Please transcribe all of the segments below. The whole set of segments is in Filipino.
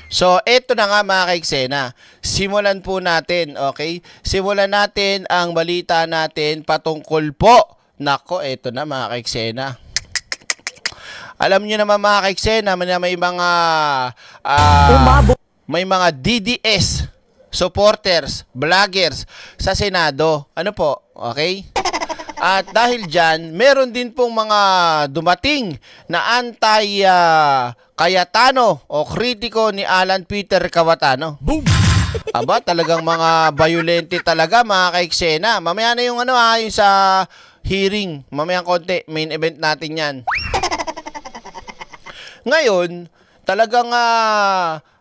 So, eto na nga mga kaiksena. Simulan po natin, okay? Simulan natin ang balita natin patungkol po. Nako, eto na mga kaiksena. Alam niyo naman mga kaiksena, may mga DDS supporters, vloggers sa Senado. Ano po? Okay? At dahil dyan, meron din pong mga dumating na Cayetano o kritiko ni Alan Peter Cayetano. Boom! Aba, talagang mga violente talaga mga kaiksena. Mamaya na yung yung sa hearing. Mamaya konti, main event natin yan. Ngayon, talagang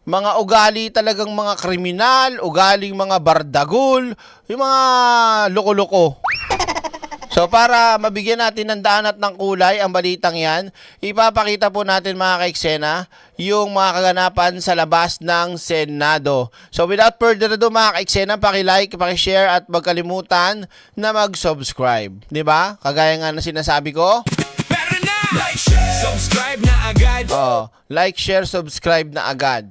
mga ugali talagang mga kriminal, ugaling mga bardagul, yung mga loko-loko. So para mabigyan natin ng daan at ng kulay ang balitang yan, ipapakita po natin mga kaiksena yung mga kaganapan sa labas ng Senado. So without further ado mga kaiksena, paki-like, paki-share at magkalimutan na mag-subscribe. 'Di ba? Kagaya nga na sinasabi ko. Like, share, subscribe na agad. Oh, like, share, subscribe na agad.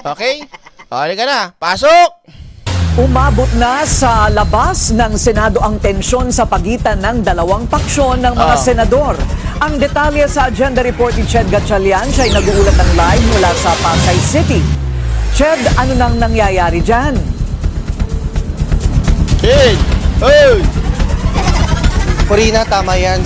Okay? O, halika na. Pasok! Umabot na sa labas ng Senado ang tensyon sa pagitan ng dalawang paksyon ng mga senador. Ang detalye sa agenda report ni Ched Gatchalian, siya ay nag-uulat ng live mula sa Pasay City. Ched, ano nang nangyayari dyan? Ched! Hey! Corina, tama yan.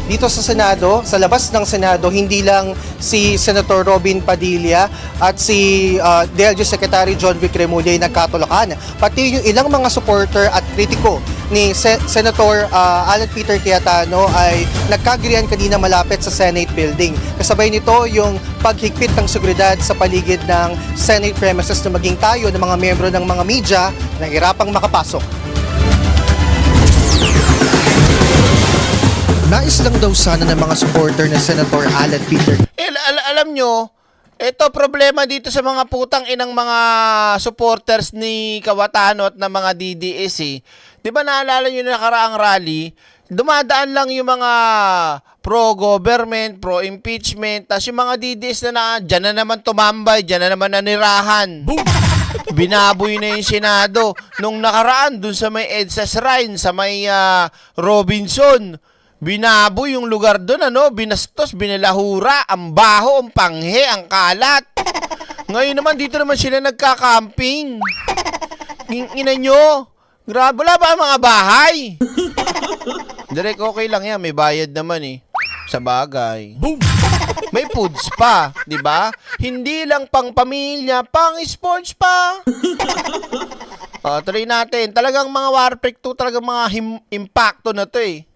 Dito sa Senado, sa labas ng Senado, hindi lang si Senator Robin Padilla at si DLG Secretary John Vic Remulla ay nagkatulakan. Pati yung ilang mga supporter at kritiko ni Senator Alan Peter Cayetano ay nagkagirian kanina malapit sa Senate building. Kasabay nito yung paghigpit ng seguridad sa paligid ng Senate premises na maging tayo ng mga miyembro ng mga media na hirapang makapasok. Nais lang daw sana ng mga supporter ng Senator Alan Peter. Alam nyo, ito problema dito sa mga putang inang mga supporters ni Cayetano at ng mga DDS eh. Di ba naalala nyo na nakaraang rally? Dumadaan lang yung mga pro-government, pro-impeachment, tas yung mga DDS na dyan na naman tumambay, dyan na naman nanirahan. Binaboy na yung Senado. Nung nakaraan, dun sa may EDSA Shrine, sa may Robinson, binabo yung lugar doon, binastos, binalahura, ang baho, ang panghe, ang kalat. Ngayon naman, dito naman sila nagka-camping. Ina nyo, grabe, wala ba ang mga bahay? Direk, okay lang yan, may bayad naman eh. Sa bagay. Boom! May foods pa, di ba? Hindi lang pang pamilya, pang sports pa. Tuloy natin. Talagang mga Warpek 2, talagang mga impacto na to eh.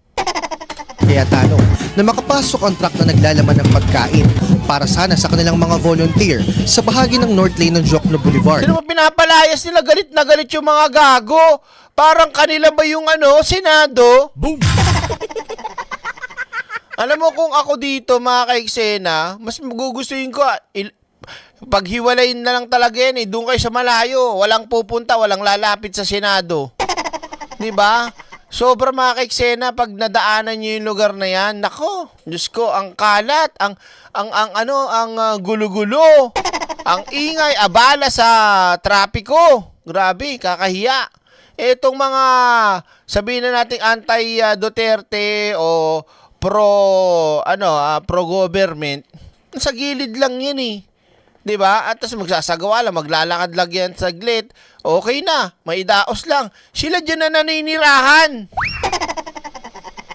Cayetano na makapasok ang truck na naglalaman ng pagkain para sana sa kanilang mga volunteer sa bahagi ng North Lane ng Jokno Boulevard. Sino mo pinapalayas nila? Galit na galit yung mga gago. Parang kanila ba yung Senado? Boom! Alam mo kung ako dito mga kaiksena, mas magugustuhin ko paghiwalayin na lang talaga yan eh. Doon kayo sa malayo. Walang pupunta, walang lalapit sa Senado. Diba? Sobra mga kaiksena pag nadaanan niyo yung lugar na yan. Nako, Diyos ko, ang kalat, ang gulo-gulo, ang ingay, abala sa trapiko. Grabe, kakahiya. Etong mga sabihin na nating anti-Duterte o pro-government, sa gilid lang yan eh. 'Di ba? At tapos magsasagawa lang, maglalakad lang yan saglit. Okay na, may daos lang. Sila dyan na naninirahan.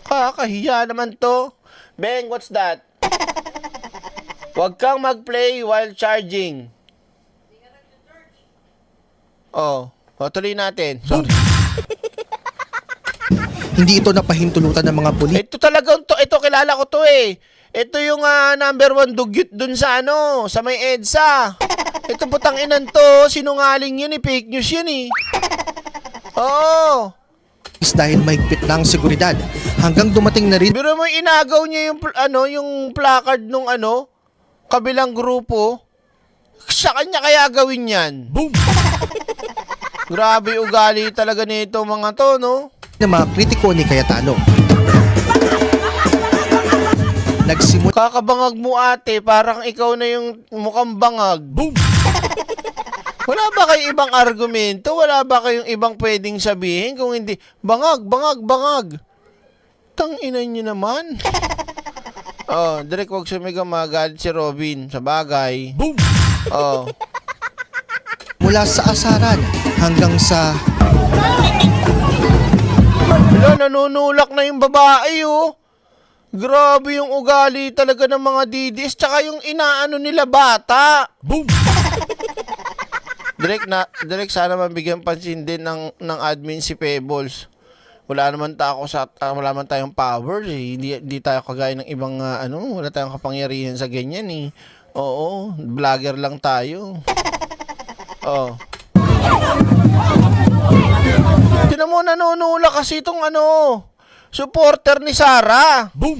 Kakahiya naman to. Beng, what's that? Huwag kang mag-play while charging. Tuloy natin. Sorry. Hindi ito napahintulutan ng mga pulis. Ito kilala ko to eh. Ito yung number 1 dugyot dun sa sa may EDSA. Ito putang inan to, sinungaling yun eh, fake news yun eh. Oo. Dahil mahigpit na ang seguridad hanggang dumating na rin. Pero mo inagaw niya yung placard nung kabilang grupo. Sa kanya kaya gawin yan. Boom! Grabe ugali talaga nito mga to, no? ng mga kritiko ni Cayetano. Kakabangag mo ate, parang ikaw na yung mukhang bangag. Boom! Wala ba kayong ibang argumento? Wala ba kayong ibang pwedeng sabihin? Kung hindi, bangag, bangag, bangag. Tanginan nyo naman. Oh, Direk, wag sumigaw, magalit si Robin. Sa bagay. Boom! Oh. Mula sa asaran hanggang sa Wala, nanunulak na yung babae, oh. Grabe yung ugali talaga ng mga didis. Tsaka yung inaano nila bata. Boom! Direk, sana mabigyan pansin din ng admin si Pebbles. Wala naman tayong powers eh. Hindi tayo kagaya ng ibang wala tayong kapangyarihan sa ganyan eh. Oo, vlogger lang tayo. Oh. Tinan mo, nanunula kasi itong supporter ni Sarah. Boom!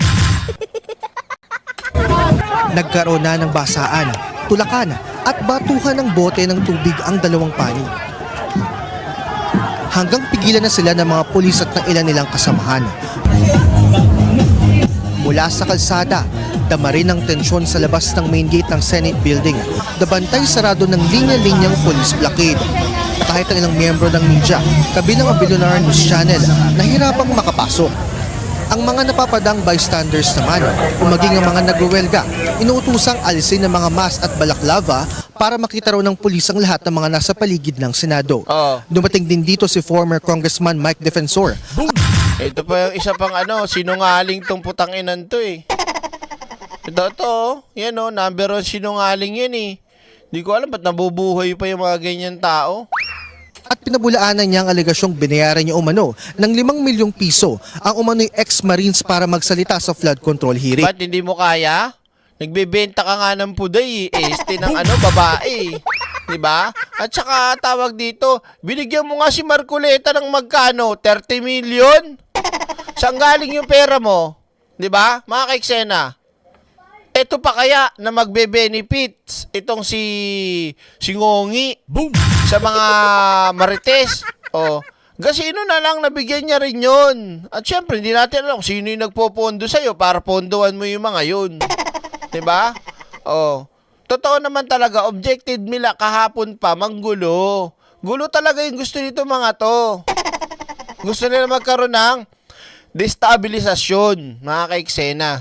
nagkaroon na ng basaan, tulakan at batuhan ng bote ng tubig ang dalawang panig. Hanggang pigilan na sila ng mga pulis at ng ilan nilang kasamahan. Mula sa kalsada, dama rin ang tensyon sa labas ng main gate ng Senate Building. Dabantay sarado ng linya-linyang police blockade. Kahit ang ilang miyembro ng media, kabilang ang Billionaire News Channel, nahirapang makapasok. Ang mga napapadang bystanders naman, o maging ang mga nagwewelga, inuutusang alisin ng mga mask at balaklava para makita raw ng pulis ang lahat ng mga nasa paligid ng Senado. Dumating din dito si former Congressman Mike Defensor. Ito pa yung isa pang sinungaling tong putang inan to eh. Ito, yan number 1 sinungaling yan eh. Di ko alam ba't nabubuhay pa yung mga ganyan tao. At pinabulaanan niya ang alegasyong binayaran niya umano ng 5 milyong piso ang umano'y ex-marines para magsalita sa flood control hearing. Ba't hindi mo kaya? Nagbebenta ka nga ng puday este ng babae. Diba? At saka tawag dito, binigyan mo nga si Marcoleta ng magkano? 30 million? Saan galing yung pera mo? Diba? Mga kaiksena. Ito pa kaya na magbe-benefits itong si Ngongi. Boom! Sa mga marites. Gasino na lang nabigyan niya rin yun. At syempre, hindi natin alam kung sino yung nagpopondo sa'yo para pondohan mo yung mga yun. Diba? Totoo naman talaga, objective nila kahapon pa, manggulo. Gulo talaga yung gusto nito mga to. Gusto nila magkaroon ng destabilisasyon, mga kaiksena.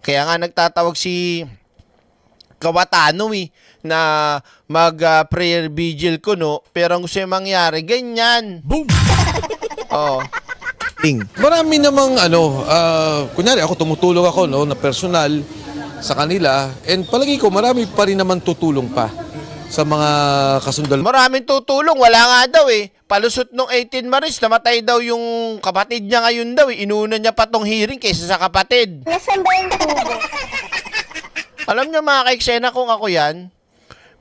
Kaya nga nagtatawag si Kawatano na mag-prayer vigil pero ang gusto yung mangyari, ganyan. Boom! Marami namang kunyari ako tumutulong ako na personal sa kanila, and palagi ko marami pa rin naman tutulong pa sa mga kasundal. Maraming tutulong, wala nga daw eh. Palusot nung 18 Maris, namatay daw yung kapatid niya ngayon daw eh. Inuna niya pa tong hearing kaysa sa kapatid. Nasaan ba yung tubo? Alam niyo mga kaiksena, kung ako yan,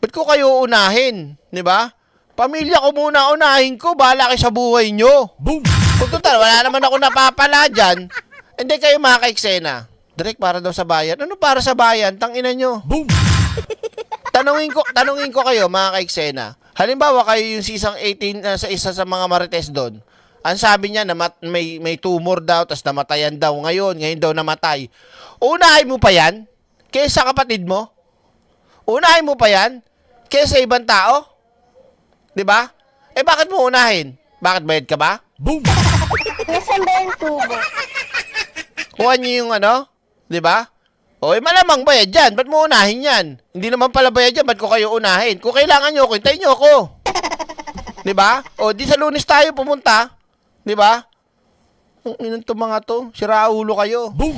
ba't ko kayo unahin? Diba? Pamilya ko muna unahin ko, bahala kayo sa buhay nyo. Boom! Kung total, wala naman ako napapala dyan. Hindi kayo mga kaiksena. Direk, para daw sa bayan. Ano para sa bayan? Tangina nyo. Boom! Tanungin ko kayo mga kaiksena. Halimbawa kayo yung sisang 18 sa isa sa mga marites doon. Ang sabi niya na may tumor daw, tapos namatayan daw ngayon daw namatay. Unahin mo pa yan? Kaysa kapatid mo? Unahin mo pa yan? Kaysa ibang tao? 'Di ba? Bakit mo unahin? Bakit bayad ka ba? Boom! Nasaan ba yung tubo? Kuha niyo yung 'di ba? Malamang bayad yan. Ba't mo unahin yan? Hindi naman pala bayad yan. Ba't ko kayo unahin? Kung kailangan nyo ako, hintayin nyo ako. Diba? Di sa Lunes tayo pumunta. Diba? Inan to mga to? Siraulo kayo. Boom!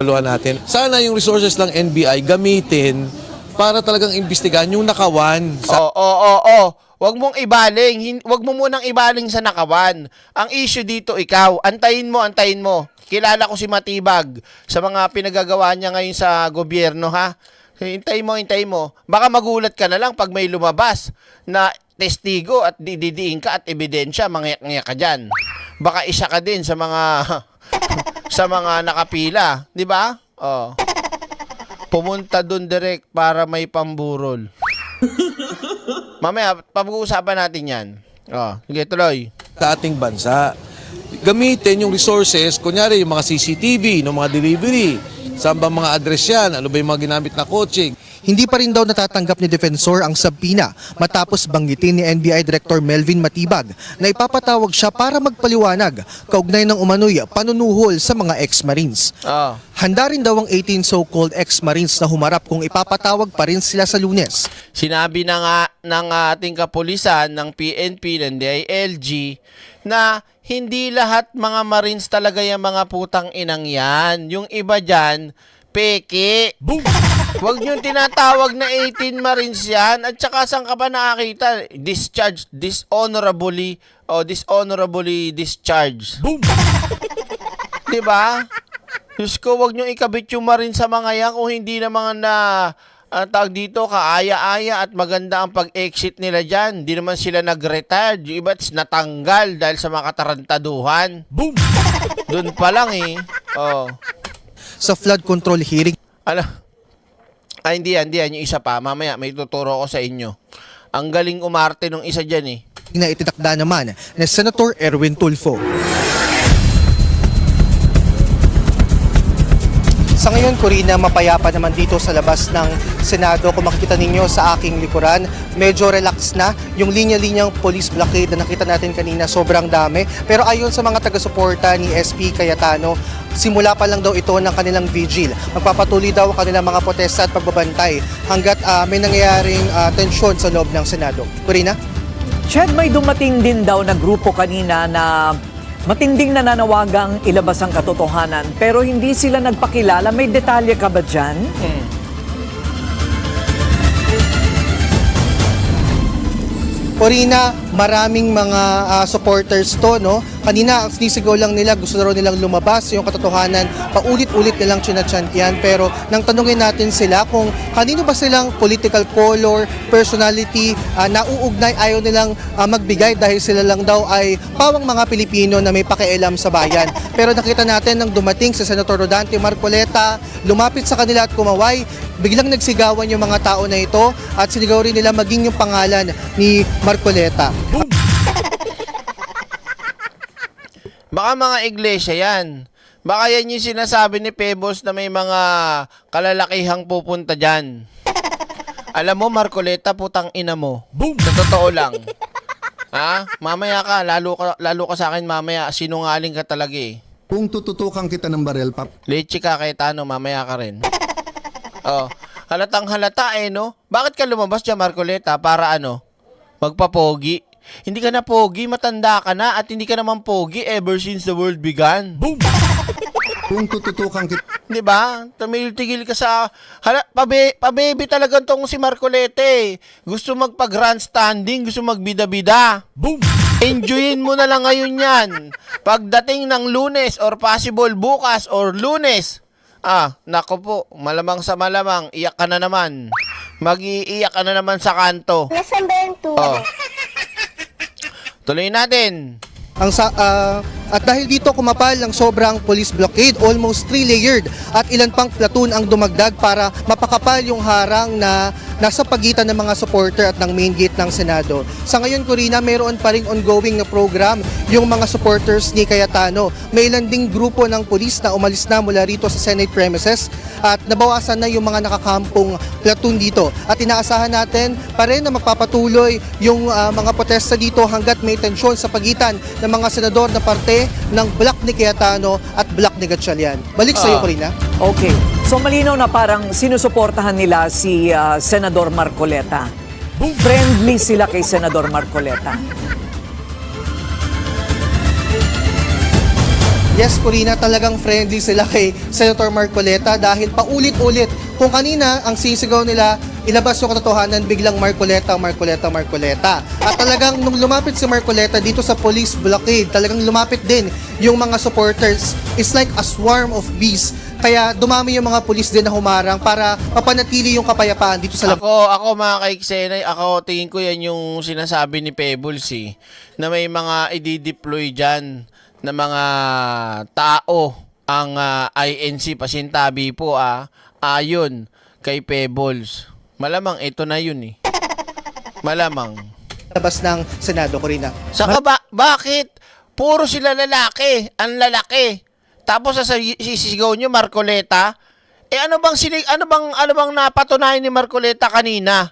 Laluan natin. Sana yung resources ng NBI gamitin para talagang imbestigahan yung nakawan. Wag mong ibaling. Wag mo munang ibaling sa nakawan. Ang issue dito, ikaw. Antayin mo. Kilala ko si Matibag sa mga pinagagawa niya ngayon sa gobyerno, ha? Hintay mo. Baka magulat ka na lang pag may lumabas na testigo at dididiin ka at ebidensya, mangyak-ngyak ka dyan. Baka isa ka din sa mga sa mga nakapila, di ba? Pumunta doon direct para may pamburol. Mamaya, pag-uusapan natin yan. Sige, tuloy. Sa ating bansa. gamitin yung resources, kunyari yung mga CCTV, ng mga delivery, saan ba mga address yan, ano ba yung mga ginamit na coaching. Hindi pa rin daw natatanggap ni Defensor ang subpoena matapos banggitin ni NBI Director Melvin Matibag na ipapatawag siya para magpaliwanag kaugnay ng umano'y panunuhol sa mga ex-Marines. Oh. Handa rin daw ang 18 so-called ex-Marines na humarap kung ipapatawag pa rin sila sa Lunes. Sinabi na nga ng ating kapulisan, ng PNP, ng DILG, na hindi lahat mga Marines talaga yung mga putang inang yan. Yung iba dyan, peke. Huwag niyong tinatawag na 18 Marines yan. At saka saan ka ba nakakita? Discharged, dishonorably discharged. Diba? Diyos ko, huwag niyong ikabit yung Marines sa mga yan kung hindi na mga tawag dito, kaaya-aya at maganda ang pag-exit nila dyan. Hindi naman sila nag-retired. Yung iba natanggal dahil sa mga katarantaduhan. Boom! Doon pa lang eh. Oh. Sa flood control hearing, Ano? Hindi yan. Yung isa pa. Mamaya may tuturo ko sa inyo. Ang galing umarte nung isa dyan eh. na ititakda naman ni Senator Erwin Tulfo. Sa ngayon, Corina, mapayapa naman dito sa labas ng Senado. Kung makikita ninyo sa aking likuran, medyo relax na yung linya-linyang police blockade na nakita natin kanina, sobrang dami. Pero ayon sa mga taga-suporta ni SP Cayetano, simula pa lang daw ito ng kanilang vigil. Magpapatuloy daw ang kanilang mga protesta at pagbabantay hanggat may nangyayaring tensyon sa loob ng Senado. Corina? Chad, may dumating din daw na grupo kanina na matinding nananawagang ilabas ang katotohanan pero hindi sila nagpakilala. May detalye ka ba dyan? Corina, maraming mga supporters to, no? Kanina, ang sinisigaw lang nila, gusto na raw nilang lumabas yung katotohanan. Paulit-ulit nilang chinachantyan. Pero nang tanungin natin sila kung kanino ba silang political color, personality, nauugnay, ayaw nilang magbigay dahil sila lang daw ay pawang mga Pilipino na may pakialam sa bayan. Pero nakita natin nang dumating si Senator Rodante Marcoleta, lumapit sa kanila at kumaway, biglang nagsigawan yung mga tao na ito at sinigaw rin nila maging yung pangalan ni Marcoleta. Baka mga iglesia yan. Baka yan yung sinasabi ni Pebos na may mga kalalakihang pupunta dyan. Alam mo, Marcoleta, putang ina mo. Boom! Sa totoo lang. Ha? Mamaya ka, lalo ka sa akin mamaya. Sinungaling ka talaga eh. Kung tututukan kita ng barel, pap, Leche ka kay Tano, mamaya ka rin. Oh, halatang halata eh, no? Bakit ka lumabas dyan, Marcoleta? Para ano? Magpapogi? Hindi ka na pogi, matanda ka na, at hindi ka naman pogi ever since the world began. Boom! kung tututukan kita, Di ba? Tumil-tigil ka sa... Pabebe talaga tong si Marcolete. Gusto magpa-grandstanding, gusto magbida-bida. Boom! Enjoyin mo na lang ngayon yan. Pagdating ng Lunes or possible bukas or Lunes, nako po, malamang sa malamang, iyak ka na naman. Mag-iiyak ka na naman sa kanto. Nasaan ba yung tubo? Oh. Tuloy natin. At dahil dito kumapal ang sobrang police blockade, almost 3-layered at ilan pang platoon ang dumagdag para mapakapal yung harang na nasa pagitan ng mga supporter at ng main gate ng Senado. Sa ngayon, Corina, mayroon pa ring ongoing na program yung mga supporters ni Cayetano. May ilan ding grupo ng pulis na umalis na mula rito sa Senate premises at nabawasan na yung mga nakakampong platoon dito. At inaasahan natin pa rin na magpapatuloy yung mga protesta dito hanggat may tensyon sa pagitan ng mga senador na parte ng block ni Cayetano at block ni Gatchalian. Balik sa iyo, Corina. Okay. So malinaw na parang sinusuportahan nila si Senador Marcoleta. Friendly sila kay Senador Marcoleta. Yes, Corina, talagang friendly sila kay Senator Marcoleta dahil paulit-ulit kung kanina ang sisigaw nila, ilabas yung katotohanan, biglang Marcoleta. At talagang nung lumapit si Marcoleta dito sa police blockade, talagang lumapit din yung mga supporters. It's like a swarm of bees. Kaya dumami yung mga pulis din na humarang para mapanatili yung kapayapaan dito sa labas. Ako mga kaiksenay, tingin ko yan yung sinasabi ni Pebbles na may mga i-deploy dyan na mga tao ang INC, pasintabi po ayon kay Pebbles. Malamang ito na yun Malamang. Labas ng Senado, Corina. Saka bakit? Puro sila lalaki, ang lalaki. Tapos sisigaw nyo Marcoleta. Ano bang napatunayan ni Marcoleta kanina?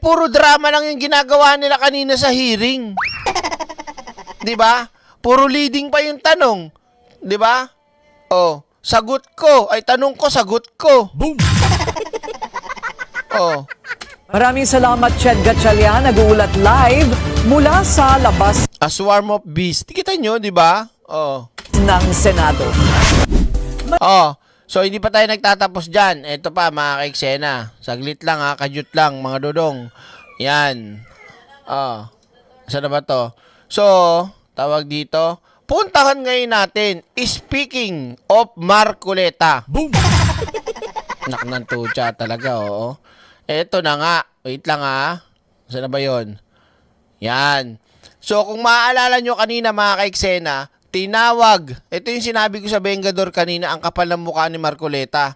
Puro drama lang yung ginagawa nila kanina sa hearing. 'Di ba? Puro leading pa yung tanong. 'Di ba? Oh, sagot ko. Tanong ko, sagot ko. Boom. Oh. Maraming salamat, Ched Gatchalian, nag-uulat live mula sa labas A swarm of bees. Kita nyo, 'di ba? Oh. ng Senado. Oh, so hindi pa tayo nagtatapos dyan. Ito pa, mga kaiksena. Saglit lang ha, kadyut lang, mga dudong. Yan. Oh, saan na ba to? So, tawag dito. Puntahan ngayon natin, speaking of Marcoleta. Boom! Naknantucha talaga, oo. Ito na nga. Wait lang ha. Saan na ba yun? Yan. So, kung maaalala nyo kanina, mga kaiksena, tinawag, ito yung sinabi ko sa Bengador kanina, ang kapal ng mukha ni Marcoleta,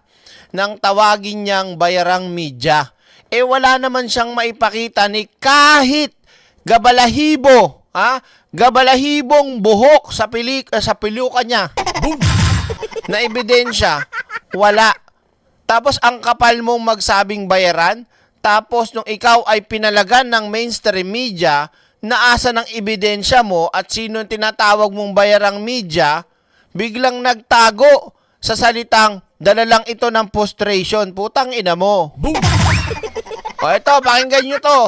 nang tawagin niyang bayarang media. Wala naman siyang maipakita ni kahit gabalahibo, gabalahibong buhok sa piluka niya. Boom! Na ebidensya, wala. Tapos ang kapal mong magsabing bayaran, tapos nung ikaw ay pinalagan ng mainstream media, naasa ng ebidensya mo at sino tinatawag mong bayarang media, biglang nagtago sa salitang, dala lang ito ng frustration. Putang ina mo. Boom! O ito, pakinggan nyo to.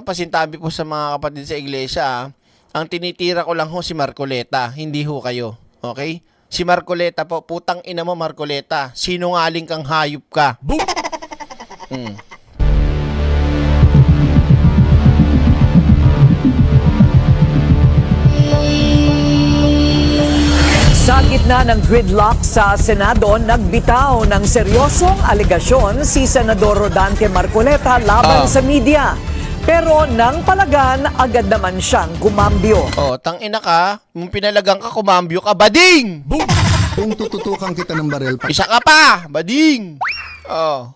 Pasintabi po sa mga kapatid sa iglesia. Ang tinitira ko lang ho si Marcoleta, hindi ho kayo. Okay? Si Marcoleta po, putang ina mo Marcoleta. Sinungaling kang hayop ka. Boom! Sa gitna ng gridlock sa Senado, nagbitaw ng seryosong alegasyon si Senador Rodante Marcoleta laban sa media. Pero nang palagan, agad naman siyang kumambyo. Oh, tangina ka, kung pinalagang ka, kumambyo ka, bading! Boom! Kung tututukan kita ng barel, Isa ka pa, bading! Oh.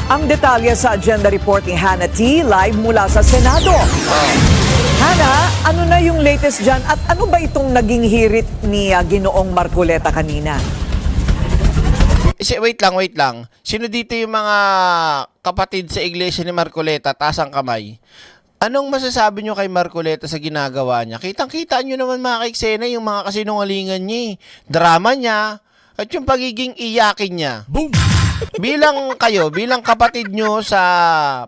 Ang detalye sa agenda report ni Hannah T. live mula sa Senado. Hannah, ano na yung latest dyan at ano ba itong naging hirit ni Ginoong Marcoleta kanina? Wait lang. Sino dito yung mga kapatid sa iglesia ni Marcoleta? Taas ang kamay. Anong masasabi nyo kay Marcoleta sa ginagawa niya? Kitang-kita nyo naman mga kaiksena yung mga kasinungalingan niya. Drama niya at yung pagiging iyakin niya. Boom! Bilang kapatid nyo sa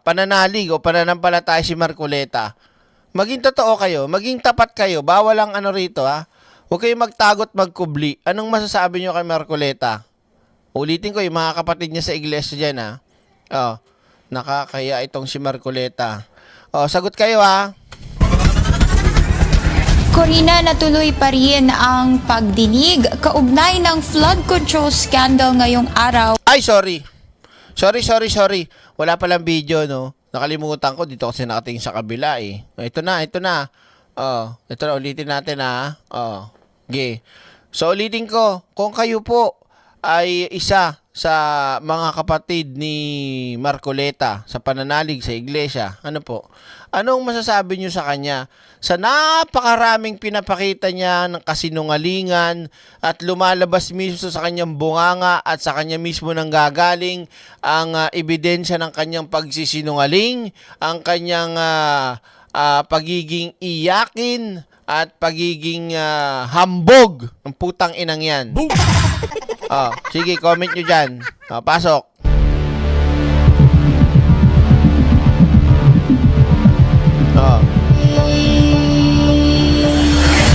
pananalig o pananampalataya si Marcoleta, maging totoo kayo, maging tapat kayo, bawal ang ano rito ha. Huwag kayong magtagot magkubli. Anong masasabi nyo kay Marcoleta? Ulitin ko yung mga kapatid niya sa iglesia dyan ha. Oh, nakakaya itong si Marcoleta. Oh, sagot kayo ha. Corina, natuloy pa rin ang pagdinig kaugnay ng flood control scandal ngayong araw. Ay, sorry. Sorry. Wala palang video, no? Nakalimutan ko. Dito kasi nakatingin sa kabila, eh. Ito na. Oh, ito na. Ulitin natin, ha? Oh, okay. So, ulitin ko. Kung kayo po ay isa sa mga kapatid ni Marcoleta sa pananalig sa iglesia, ano po? Anong masasabi nyo sa kanya? Sa napakaraming pinapakita niya ng kasinungalingan at lumalabas mismo sa kanyang bunganga at sa kanya mismo nang gagaling ang ebidensya ng kanyang pagsisinungaling, ang kanyang pagiging iyakin at pagiging hambog. Ang putang inang yan. Boom! Oh, sige, comment nyo dyan. Oh, pasok. Oh.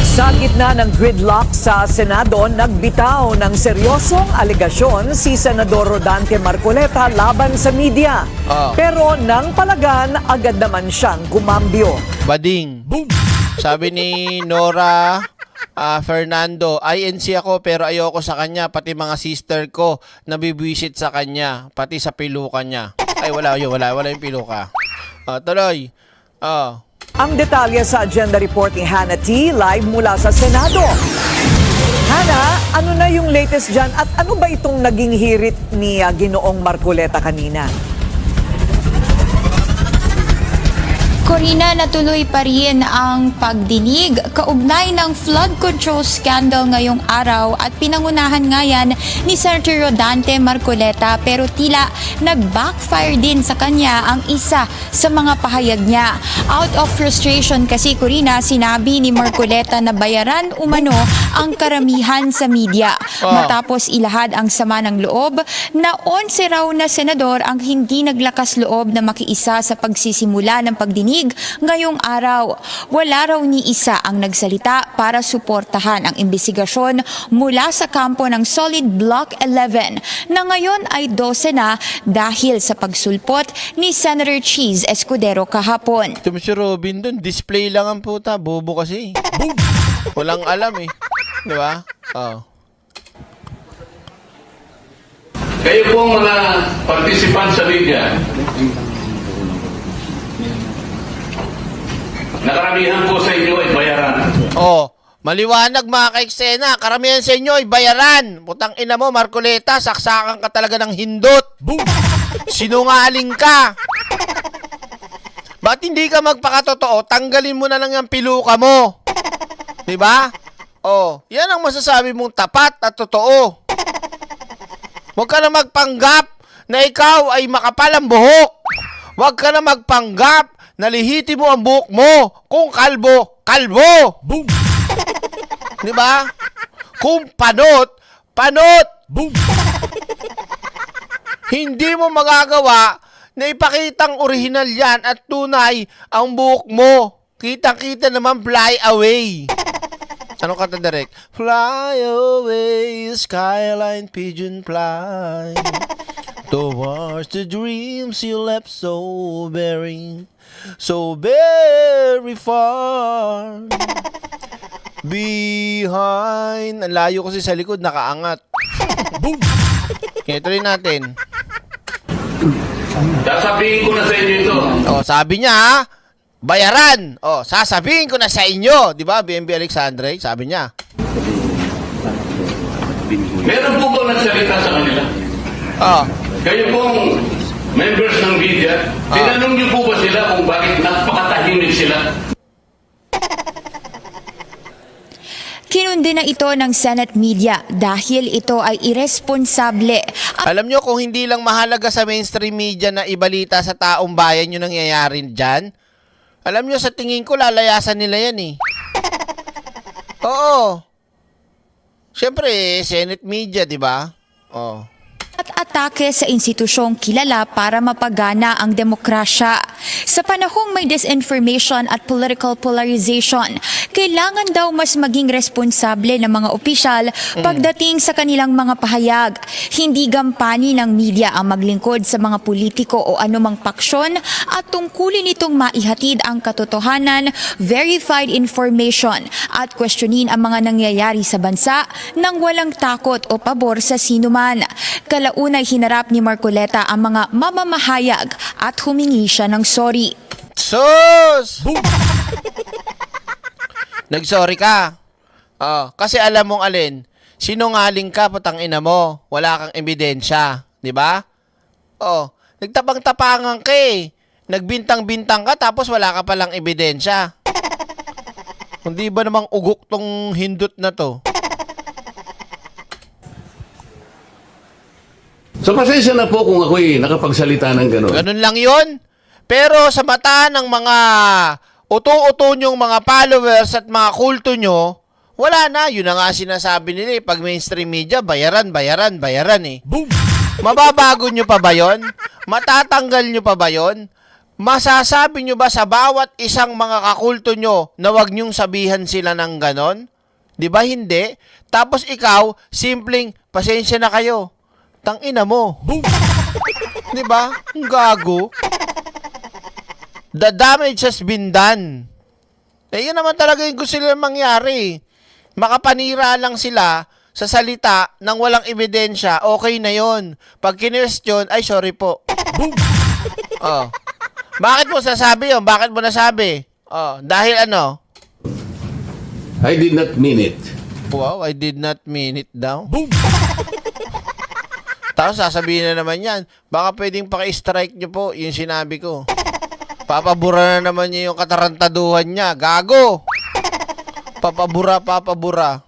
Sa gitna ng gridlock sa Senado, nagbitaw ng seryosong alegasyon si Senador Rodante Marcoleta laban sa media. Pero nang palagan, agad naman siyang kumambyo. Bading. Boom! Sabi ni Nora Fernando, INC ako pero ayoko sa kanya, pati mga sister ko nabibwisit sa kanya, pati sa piluka niya. Ay, wala yung piluka. Tuloy. Ang detalye sa agenda report ni Hannah T. live mula sa Senado. Hannah, ano na yung latest dyan at ano ba itong naging hirit ni Ginoong Marcoleta kanina? Corina, natuloy pa rin ang pagdinig kaugnay ng flood control scandal ngayong araw at pinangunahan nga yan ni Senator Rodante Marcoleta, pero tila nag-backfire din sa kanya ang isa sa mga pahayag niya. Out of frustration kasi, Corina, sinabi ni Marcoleta na bayaran umano ang karamihan sa media matapos ilahad ang sama ng loob na 11 raw na senador ang hindi naglakas loob na makiisa sa pagsisimula ng pagdinig ngayong araw. Wala raw ni isa ang nagsalita para suportahan ang imbestigasyon mula sa kampo ng Solid Block 11 na ngayon ay 12 na dahil sa pagsulpot ni Senator Cheese Escudero kahapon. Ito si Robin dun, display lang ang puta. Bobo kasi. Walang alam eh. Di ba? Oh. Kayo pong mga participant sa media, nakaramihan po sa inyo ay bayaran. Oh, maliwanag mga ka-eksena. Karamihan sa inyo ay bayaran. Putang ina mo, Marcoleta, saksakan ka talaga ng hindot. Sinungaling ka. Ba't hindi ka magpakatotoo? Tanggalin mo na lang yung piluka mo. Diba? Oh, yan ang masasabi mong tapat at totoo. Huwag ka na magpanggap na ikaw ay makapal ang buhok. Huwag ka na magpanggap na lihiti mo ang buhok mo. Kung kalbo, kalbo. Boom. Diba? Kung panot, panot. Boom. Hindi mo magagawa na ipakitang orihinal yan at tunay ang buhok mo. Kitang-kita naman, fly away. Ano kata direct? Fly away, skyline pigeon fly towards the dreams you left so very far behind. Ang layo kasi sa likod, nakaangat. Boom! Kaya tuloy natin. Sasabihin ko na sa inyo ito. Oh, sabi niya, bayaran. Oh, sasabihin ko na sa inyo, 'di ba? BMB Alexandre, sabi niya. Meron po bang nagsalita sa kanila? Oh. Kayo pong members ng media, tinanong niyo po ba sila kung bakit napakatahimik sila? Kinundi na ito ng Senate media dahil ito ay irresponsable. Alam nyo, kung hindi lang mahalaga sa mainstream media na ibalita sa taong bayan yung nangyayari dyan, alam nyo, sa tingin ko, lalayasan nila yan eh. Oo. Siyempre, Senate media, di ba? Oo. At atake sa institusyong kilala para mapagana ang demokrasya. Sa panahong may disinformation at political polarization, kailangan daw mas maging responsable ng mga opisyal pagdating sa kanilang mga pahayag. Hindi gampani ng media ang maglingkod sa mga politiko o anumang paksyon at tungkulin itong maihatid ang katotohanan, verified information at questionin ang mga nangyayari sa bansa nang walang takot o pabor sa sinuman. Kalaunay hinarap ni Marcoleta ang mga mamamahayag at humingi siya ng sorry. Sus! Nag-sorry ka. Oh, kasi alam mong alin, sinungaling ka, putang ina mo. Wala kang ebidensya, 'di ba? Oh, nagtapang-tapangan ka eh. Nagbintang-bintang ka tapos wala ka palang ebidensya. Hindi ba namang ugok tong hindot na to? So pasensya na po kung ako'y nakapagsalita ng gano'n. Ganun lang yun. Pero sa mata ng mga uto-uto nyong mga followers at mga kulto nyo, wala na. Yun na nga sinasabi nila eh. Pag mainstream media, bayaran eh. Boom! Mababago nyo pa ba yun? Matatanggal nyo pa ba yun? Masasabi nyo ba sa bawat isang mga kakulto nyo na wag nyong sabihan sila ng ganon? Di ba hindi? Tapos ikaw, simpleng, pasensya na kayo. Tangina mo. Boom! Di ba? Ang gago. The damage has been done. Eh, yun naman talaga yung gusto nila mangyari. Makapanira lang sila sa salita ng walang ebidensya. Okay na yon. Pag kinwestiyon, ay sorry po. Boom! Oh. Bakit mo sasabi yun? Bakit mo nasabi? Oh, dahil ano? I did not mean it. Wow, I did not mean it daw. Boom! Tapos sasabihin na naman yan, baka pwedeng paki-strike nyo po yung sinabi ko. Papabura na naman niya yung katarantaduhan niya. Gago! Papabura.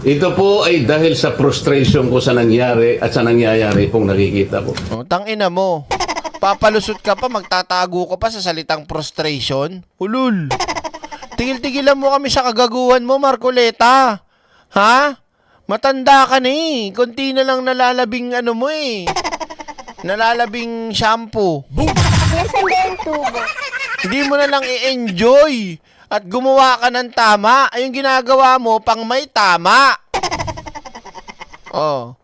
Ito po ay dahil sa frustration ko sa nangyari at sa nangyayari pong nakikita ko. Oh, tangina mo. Papalusot ka pa, magtatago ka pa sa salitang frustration. Ulul. Tigil-tigilan mo kami sa kagaguhan mo, Marcoleta. Ha? Matanda ka na eh. Kunti na lang nalalabing ano mo eh. Nalalabing shampoo. Nasaan ba yung tubo? Hindi mo na lang i-enjoy at gumawa ka ng tama. Ay, yung ginagawa mo pang may tama. Oh.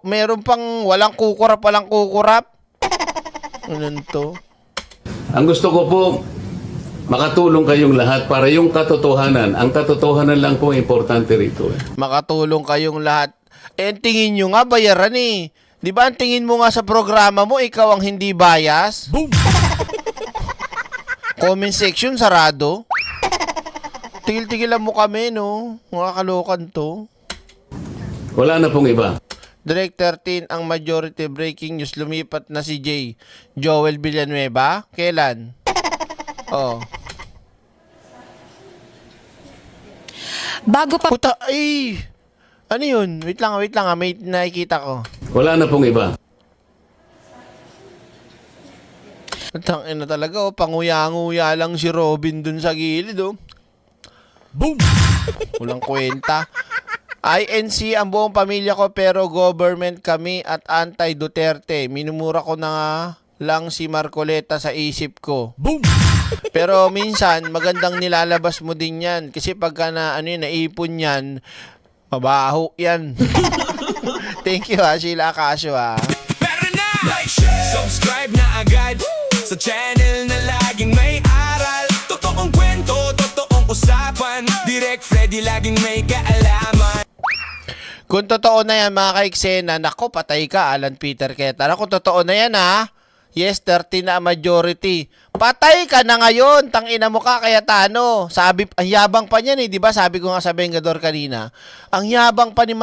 Meron pang walang kukurap. Ano to? Ang gusto ko po, makatulong kayong lahat para yung katotohanan. Ang katotohanan lang po importante rito. Makatulong kayong lahat. Eh, tingin nyo nga, bayaran eh. Di ba, ang tingin mo nga sa programa mo, ikaw ang hindi bias? Boom! Comment section, sarado. Tigil-tigilan mo kami, no? Mga kalokan to. Wala na pong iba. Direct 13 ang majority breaking news. Lumipat na si Joel Villanueva. Kailan? Oh. Bago pa Puta, ay! Ano yun? Wait lang, may nakikita ko. Wala na pong iba. Tangina talaga, oh. Panguya-nguya lang si Robin dun sa gilid, oh. Boom! Walang kwenta. INC ang buong pamilya ko pero government kami at anti-Duterte. Minumura ko na nga lang si Marcoleta sa isip ko. Boom! Pero minsan, magandang nilalabas mo din yan. Kasi pagka naipon yan, mabaho yan. Thank you ha, Sheila Acasio ha. Pero na! Like, share, subscribe na agad sa channel na laging may aral. Totoong kwento, totoong usapan. Direct Freddy laging may kaalaman. Kung totoo na yan mga kaiksena, nako patay ka Alan Peter Queta. Kung totoo na yan ha, yes 30 na majority. Patay ka na ngayon, tangina mo ka Cayetano. Sabi, ang yabang pa niyan eh, di ba? Sabi ko nga sa Vengador kanina. Ang yabang pa ni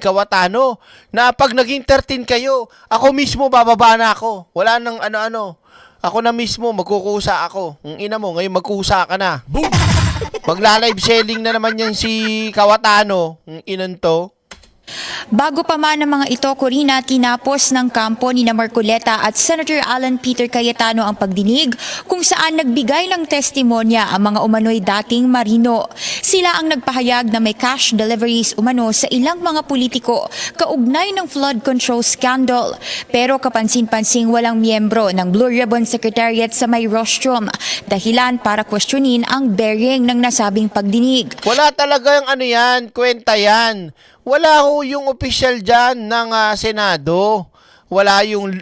Cayetano na pag naging 13 kayo, ako mismo bababa na ako. Wala nang ano-ano. Ako na mismo, magkukusa ako. Ang ina mo, ngayon magkusa ka na. Boom! Magla-live selling na naman yan si Cayetano. Ang inan to. Bago pa man ang mga ito, Corina, tinapos ng kampo ni Marcoleta at Senator Alan Peter Cayetano ang pagdinig kung saan nagbigay ng testimonya ang mga umano'y dating marino. Sila ang nagpahayag na may cash deliveries umano sa ilang mga politiko kaugnay ng flood control scandal. Pero kapansin-pansing walang miyembro ng Blue Ribbon Secretariat sa may rostrum, dahilan para questionin ang bearing ng nasabing pagdinig. Wala talaga yung ano yan, kwenta yan. Wala ho yung official dyan ng Senado. Wala yung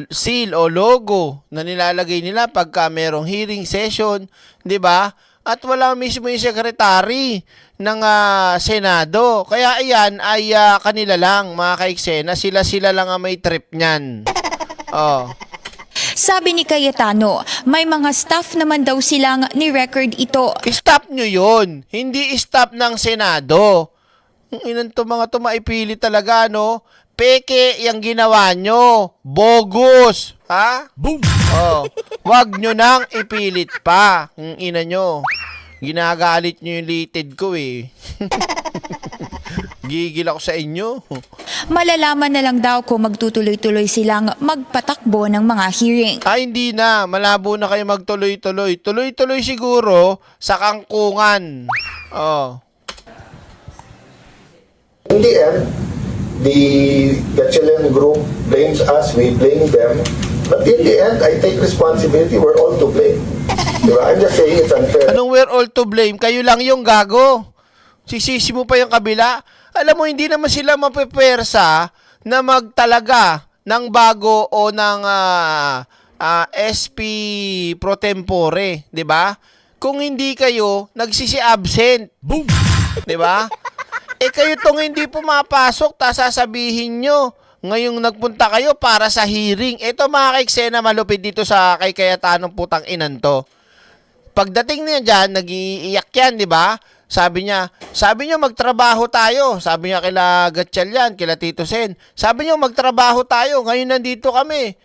seal o logo na nilalagay nila pagka merong hearing session, di ba? At wala mismo yung secretary ng Senado. Kaya iyan ay kanila lang, mga kaiksena. Sila lang ang may trip niyan. Oh. Sabi ni Cayetano, may mga staff naman daw silang ni-record ito. Stop nyo yun. Hindi stop ng Senado. Inan to mga to maipili talaga, no? Peke yung ginawa nyo. Bogus. Ha? Boom! Oh, wag nyo nang ipilit pa. Ina nyo. Ginagalit nyo yung litid ko eh. Gigil ako sa inyo. Malalaman na lang daw kung magtutuloy-tuloy silang magpatakbo ng mga hearing. Ay, hindi na. Malabo na kayo magtuloy-tuloy. Tuloy-tuloy siguro sa kangkungan. Oh. In the end, the Gatchalian group blames us, we blame them. But in the end, I take responsibility. We're all to blame. Diba? I'm just saying it's unfair. Anong we're all to blame? Kayo lang yung gago. Sisisi mo pa yung kabila. Alam mo, hindi naman sila mapepersa na magtalaga ng bago o ng SP pro tempore. Diba? Kung hindi kayo, nagsisi-absent. Boom! Diba? Kayo tong hindi pumapasok, sasabihin nyo, ngayong nagpunta kayo para sa hearing. Ito mga kaiksena malupit dito sa kay Cayetanong putang inan to. Pagdating niya dyan, nag-iiyak yan, di ba? Sabi niya magtrabaho tayo. Sabi niya kila Gatchalian, kila Tito Sen. Sabi niya magtrabaho tayo, ngayon nandito kami.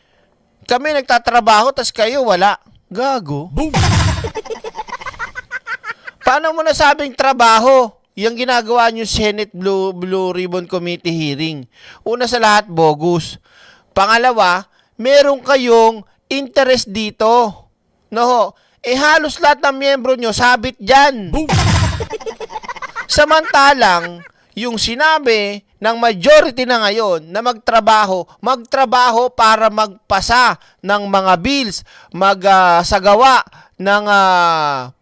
Kami nagtatrabaho, tas kayo wala. Gago. Paano mo nasabing trabaho? Yung ginagawa nyo Senate Blue Ribbon Committee hearing. Una sa lahat, bogus. Pangalawa, meron kayong interest dito. No, halos lahat ng miyembro nyo sabit dyan. Samantalang, yung sinabi ng majority na ngayon na magtrabaho para magpasa ng mga bills, magsagawa ng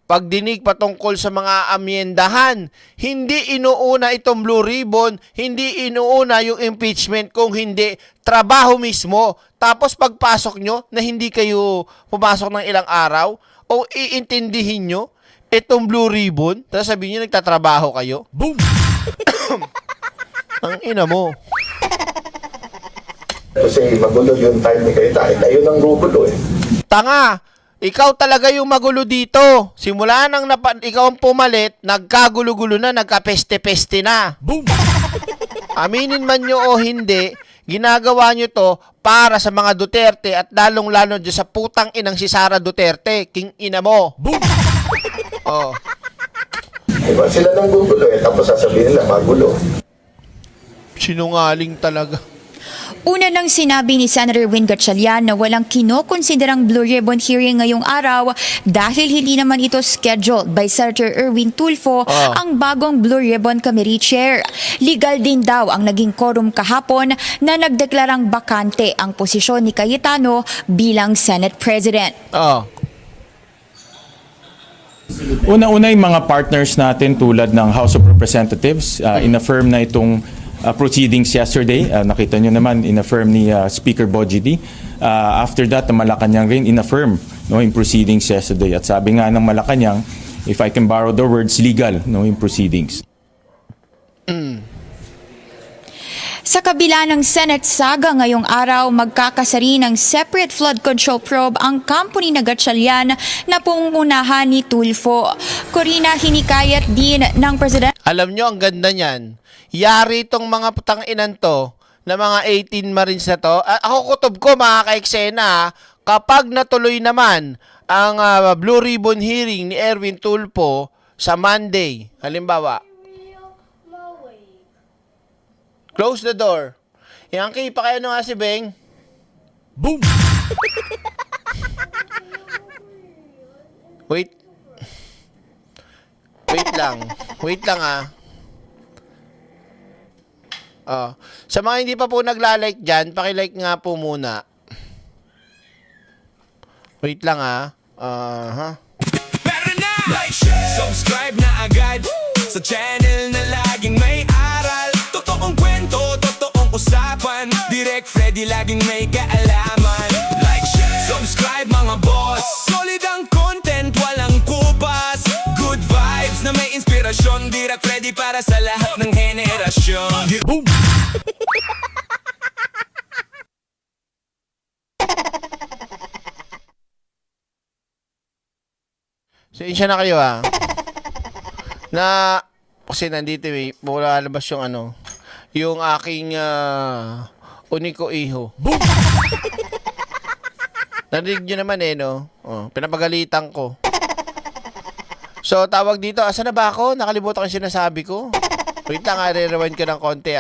pagdinig patungkol sa mga amyendahan. Hindi inuuna itong Blue Ribbon, hindi inuuna yung impeachment, kung hindi trabaho mismo. Tapos pagpasok nyo na hindi kayo pumasok ng ilang araw, o iintindihin nyo itong Blue Ribbon, tapos sabihin nyo nagtatrabaho kayo. Boom! Ang ina mo. Kasi magulo yung time ni Kayta. Ayun ang gugulo eh. Tanga! Ikaw talaga yung magulo dito. Simula nang ikaw ang pumalit, nagkagulo-gulo na, nagkapeste-peste na. Boom! Aminin man nyo o hindi, ginagawa nyo to para sa mga Duterte at lalong-lalo dyan sa putang inang si Sara Duterte, king ina mo. Boom! Oh. Diba? Sila nang gugulo eh. Tapos sasabihin nila magulo. Sinungaling talaga. Una nang sinabi ni Senator Win Gatchalian na walang kinokonsiderang Blue Ribbon hearing ngayong araw dahil hindi naman ito scheduled by Senator Erwin Tulfo, ang bagong Blue Ribbon Committee Chair. Legal din daw ang naging quorum kahapon na nagdeklarang bakante ang posisyon ni Cayetano bilang Senate President. Una-una yung mga partners natin tulad ng House of Representatives, in-affirm na itong proceedings yesterday. Nakita nyo naman, in-affirm ni Speaker Bogie D. After that, ang Malacanang rin in-affirm yung proceedings yesterday. At sabi nga ng Malacanang, if I can borrow the words, legal yung proceedings. Sa kabila ng Senate saga ngayong araw, magkakasari ng separate flood control probe ang kampo ni Gatchalian na pungunahan ni Tulfo. Corina, hinikayat din ng President. Alam nyo, ang ganda niyan. Yari itong mga putanginan to, na mga 18 Marines na to. Ako kutob ko, mga ka-eksena, kapag natuloy naman ang Blue Ribbon hearing ni Erwin Tulfo sa Monday, halimbawa, close the door. Yankee, pa kayo nga si Beng. Boom! Wait. Wait lang sa mga hindi pa po naglalike dyan, pakilike nga po muna. Wait lang Meron na! Like, share, subscribe na agad sa channel na laging may aral. Totoong kwento, totoong usapan. Direct Freddy laging may kaalaman. Like, share, subscribe mga boss. Solid ang content, walang kupas. Good vibes na may inspirasyon. Direct Freddy para sa lahat ng henerasyon. Boom! Sensya na kayo na kasi nandito mula labas yung yung aking uniko iho. Boom! Narinig nyo naman pinapagalitan ko. So tawag dito, asa na ba ako? Nakalimutan ko yung sinasabi ko. Wait lang, re-rewind ko ng konti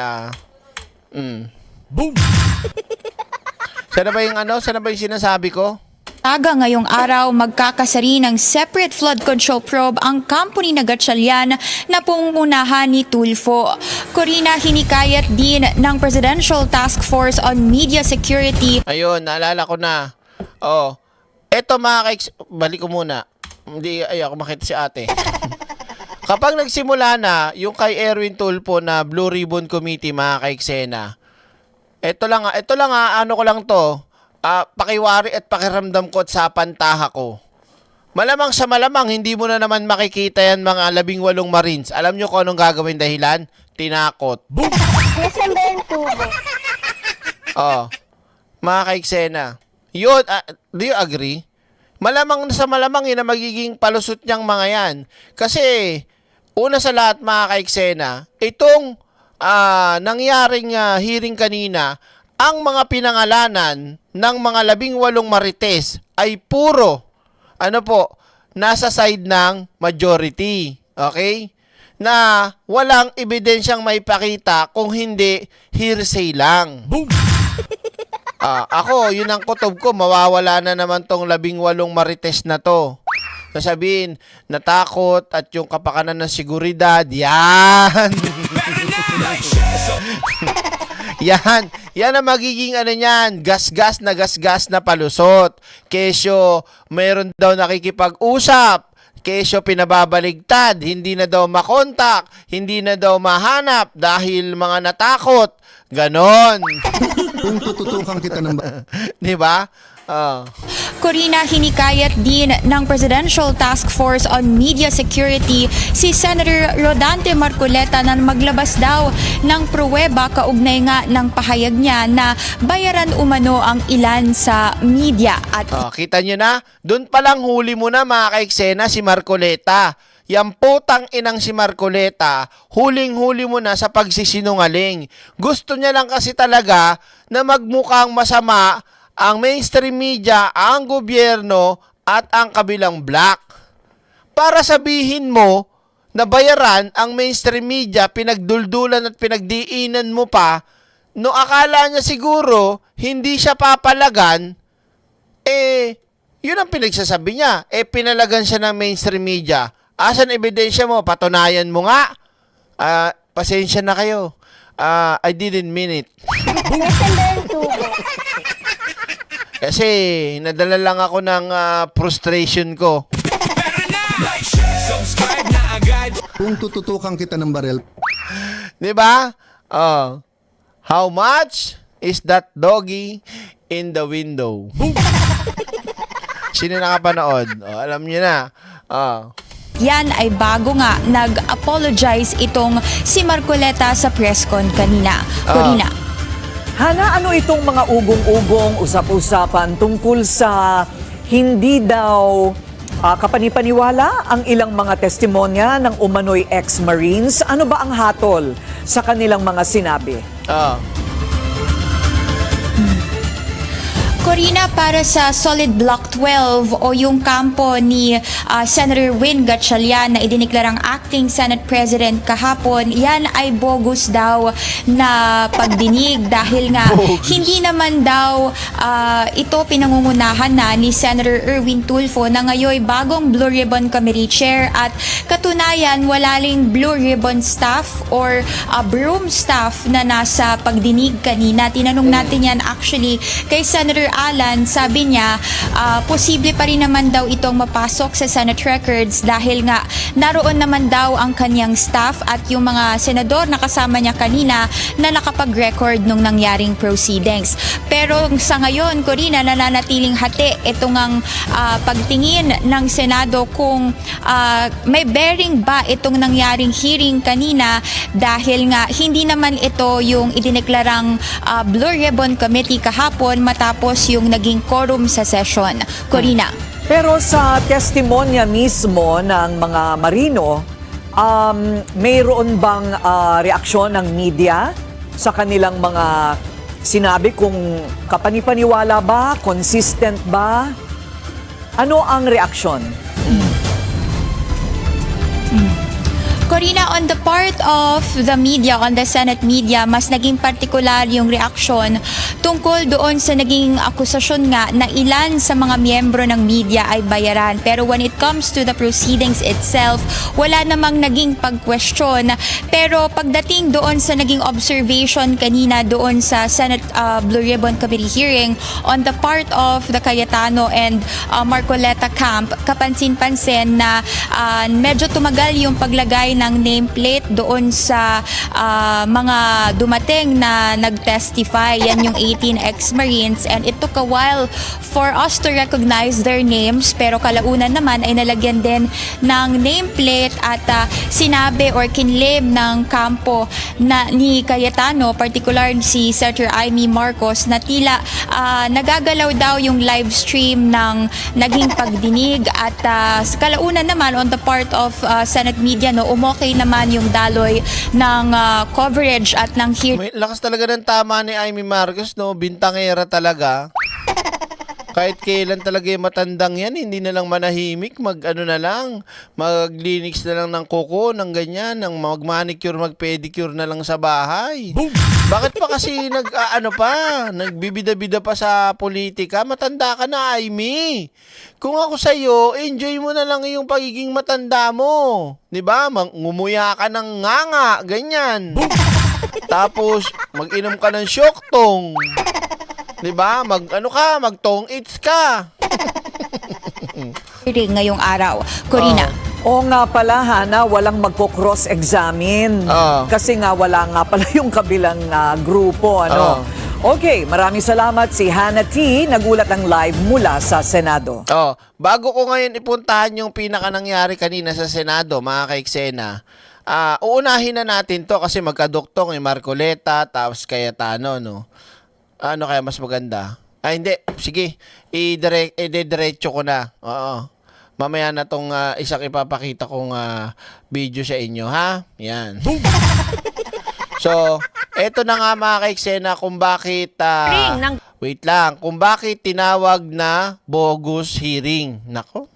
Boom! Sana ba yung sinasabi ko? Aga ngayong araw, magkakasari ng separate flood control probe ang kampo ni Gatchalian na pungunahan ni Tulfo. Corina, hinikayat din ng Presidential Task Force on Media Security. Ayun, naalala ko na. Eto balik ko muna. Hindi, ako makita si ate. Kapag nagsimula na yung kay Erwin Tulfo na Blue Ribbon Committee, mga ka-eksena, ito lang ko lang to. Pakiwari at pakiramdam ko at sa pantaha ko. Malamang sa malamang, hindi mo na naman makikita yan mga 18 Marines. Alam nyo kung anong gagawin dahilan? Tinakot. Boom! Nasaan ba yung tubo? Mga ka-eksena. Yun, do you agree? Malamang sa malamang yun na magiging palusot niyang mga yan. Kasi, una sa lahat mga ka-eksena, itong nangyaring hearing kanina ang mga pinangalanan ng mga 18 marites ay puro, nasa side ng majority. Okay? Na walang ebidensyang maipakita kung hindi hearsay lang. Ako, yun ang kutob ko, mawawala na naman tong 18 marites na to. Sasabihin, natakot at yung kapakanan ng seguridad, yan. Yan ang magiging gasgas na palusot. Kesyo, mayroon daw nakikipag-usap. Kesyo, pinababaligtad. Hindi na daw makontak. Hindi na daw mahanap dahil mga natakot. Ganon. Kung tututukan kita ng Di ba? Corina, hinikayat din ng Presidential Task Force on Media Security si Senator Rodante Marcoleta na maglabas daw ng pruweba kaugnay nga ng pahayag niya na bayaran umano ang ilan sa media. At kita nyo na, doon palang huli mo na mga kaiksena si Marcoleta. Yang putang inang si Marcoleta, huling-huli mo na sa pagsisinungaling. Gusto niya lang kasi talaga na magmukhang masama ang mainstream media, ang gobyerno, at ang kabilang black. Para sabihin mo na bayaran ang mainstream media, pinagduldulan at pinagdiinan mo pa, no akala niya siguro hindi siya papalagan, yun ang pinagsasabi niya. Pinalagan siya ng mainstream media. Asan ebidensya mo? Patunayan mo nga. Pasensya na kayo. I didn't mean it. Messenger Tubo. Kasi nadala lang ako ng frustration ko. Subscribe na agad. kung tututukan kita ng barel. 'Di ba? How much is that doggy in the window? Sino nakapanood? Alam niyo na. yan ay bago nga nag-apologize itong si Marcoleta sa press con kanina. Corina. Hana, ano itong mga ugong-ugong usap-usapan tungkol sa hindi daw kapanipaniwala ang ilang mga testimonya ng umano'y ex-Marines? Ano ba ang hatol sa kanilang mga sinabi? Corina, para sa Solid Block 12 o yung kampo ni Senator Win Gatchalian na idiniklarang acting Senate President kahapon, yan ay bogus daw na pagdinig dahil nga hindi naman daw ito pinangungunahan na ni Senator Erwin Tulfo na ngayon bagong Blue Ribbon Committee Chair at katunayan wala ring Blue Ribbon staff or broom staff na nasa pagdinig kanina. Tinanong natin yan actually kay Senator Alan, sabi niya, posible pa rin naman daw itong mapasok sa Senate records dahil nga naroon naman daw ang kanyang staff at yung mga senador na kasama niya kanina na nakapag-record nung nangyaring proceedings. Pero sa ngayon, Corina, nananatiling hati itong ang pagtingin ng Senado kung may bearing ba itong nangyaring hearing kanina dahil nga hindi naman ito yung idineklarang Blue Ribbon Committee kahapon matapos yung naging quorum sa session. Corina. Pero sa testimonya mismo ng mga Marino, mayroon bang reaksyon ng media sa kanilang mga sinabi kung kapanipaniwala ba, consistent ba? Ano ang reaksyon? Corina, on the part of the media, on the Senate media, mas naging partikular yung reaksyon tungkol doon sa naging akusasyon nga na ilan sa mga miyembro ng media ay bayaran. Pero when it comes to the proceedings itself, wala namang naging pag-question. Pero pagdating doon sa naging observation kanina doon sa Senate Blue Ribbon Committee hearing on the part of the Cayetano and Marcoleta camp, kapansin-pansin na medyo tumagal yung paglagay ng nameplate doon sa mga dumating na nag-testify. Yan yung 18 ex-Marines and it took a while for us to recognize their names pero kalaunan naman ay nalagyan din ng nameplate at sinabi or kinlame ng kampo na ni Cayetano, particular si Senator Amy Marcos, na tila nagagalaw daw yung live stream ng naging pagdinig at kalaunan naman on the part of Senate media no umokay naman yung daloy ng coverage at ng hearing. May lakas talaga ng tama ni Amy Marcos, no? Bintangera talaga. Kahit kailan talaga yung matandang yan, hindi na lang manahimik, mag-ano na lang, maglinis na lang ng kuko, ng ganyan, ng mag-manicure, mag-pedicure na lang sa bahay. Bakit pa kasi nagbibida-bida pa sa politika? Matanda ka na, Amy. Kung ako sa'yo, enjoy mo na lang yung pagiging matanda mo. 'Di ba? Ngumuya ka ng nganga, ganyan. Tapos, mag-inom ka ng syoktong. 'Di ba? Mag-tong eats ka. Hearing ngayong araw. Corina. O nga pala, Hana, walang magko-cross-examine. Kasi nga wala nga pala yung kabilang grupo. Okay, maraming salamat si Hana T. Nagulat ng live mula sa Senado. Bago ko ngayon ipuntahan yung pinaka-nangyari kanina sa Senado, mga ka-eksena, uunahin na natin to kasi magkaduktong yung Marcoleta, tapos Cayetano, no? Ano kaya mas maganda? Hindi. Sige. I-diretso ko na. Oo. Mamaya na tong isang ipapakita kong video sa inyo, ha? Yan. So, eto na nga mga ka-eksena kung bakit... wait lang. Kung bakit tinawag na bogus hearing. Nako.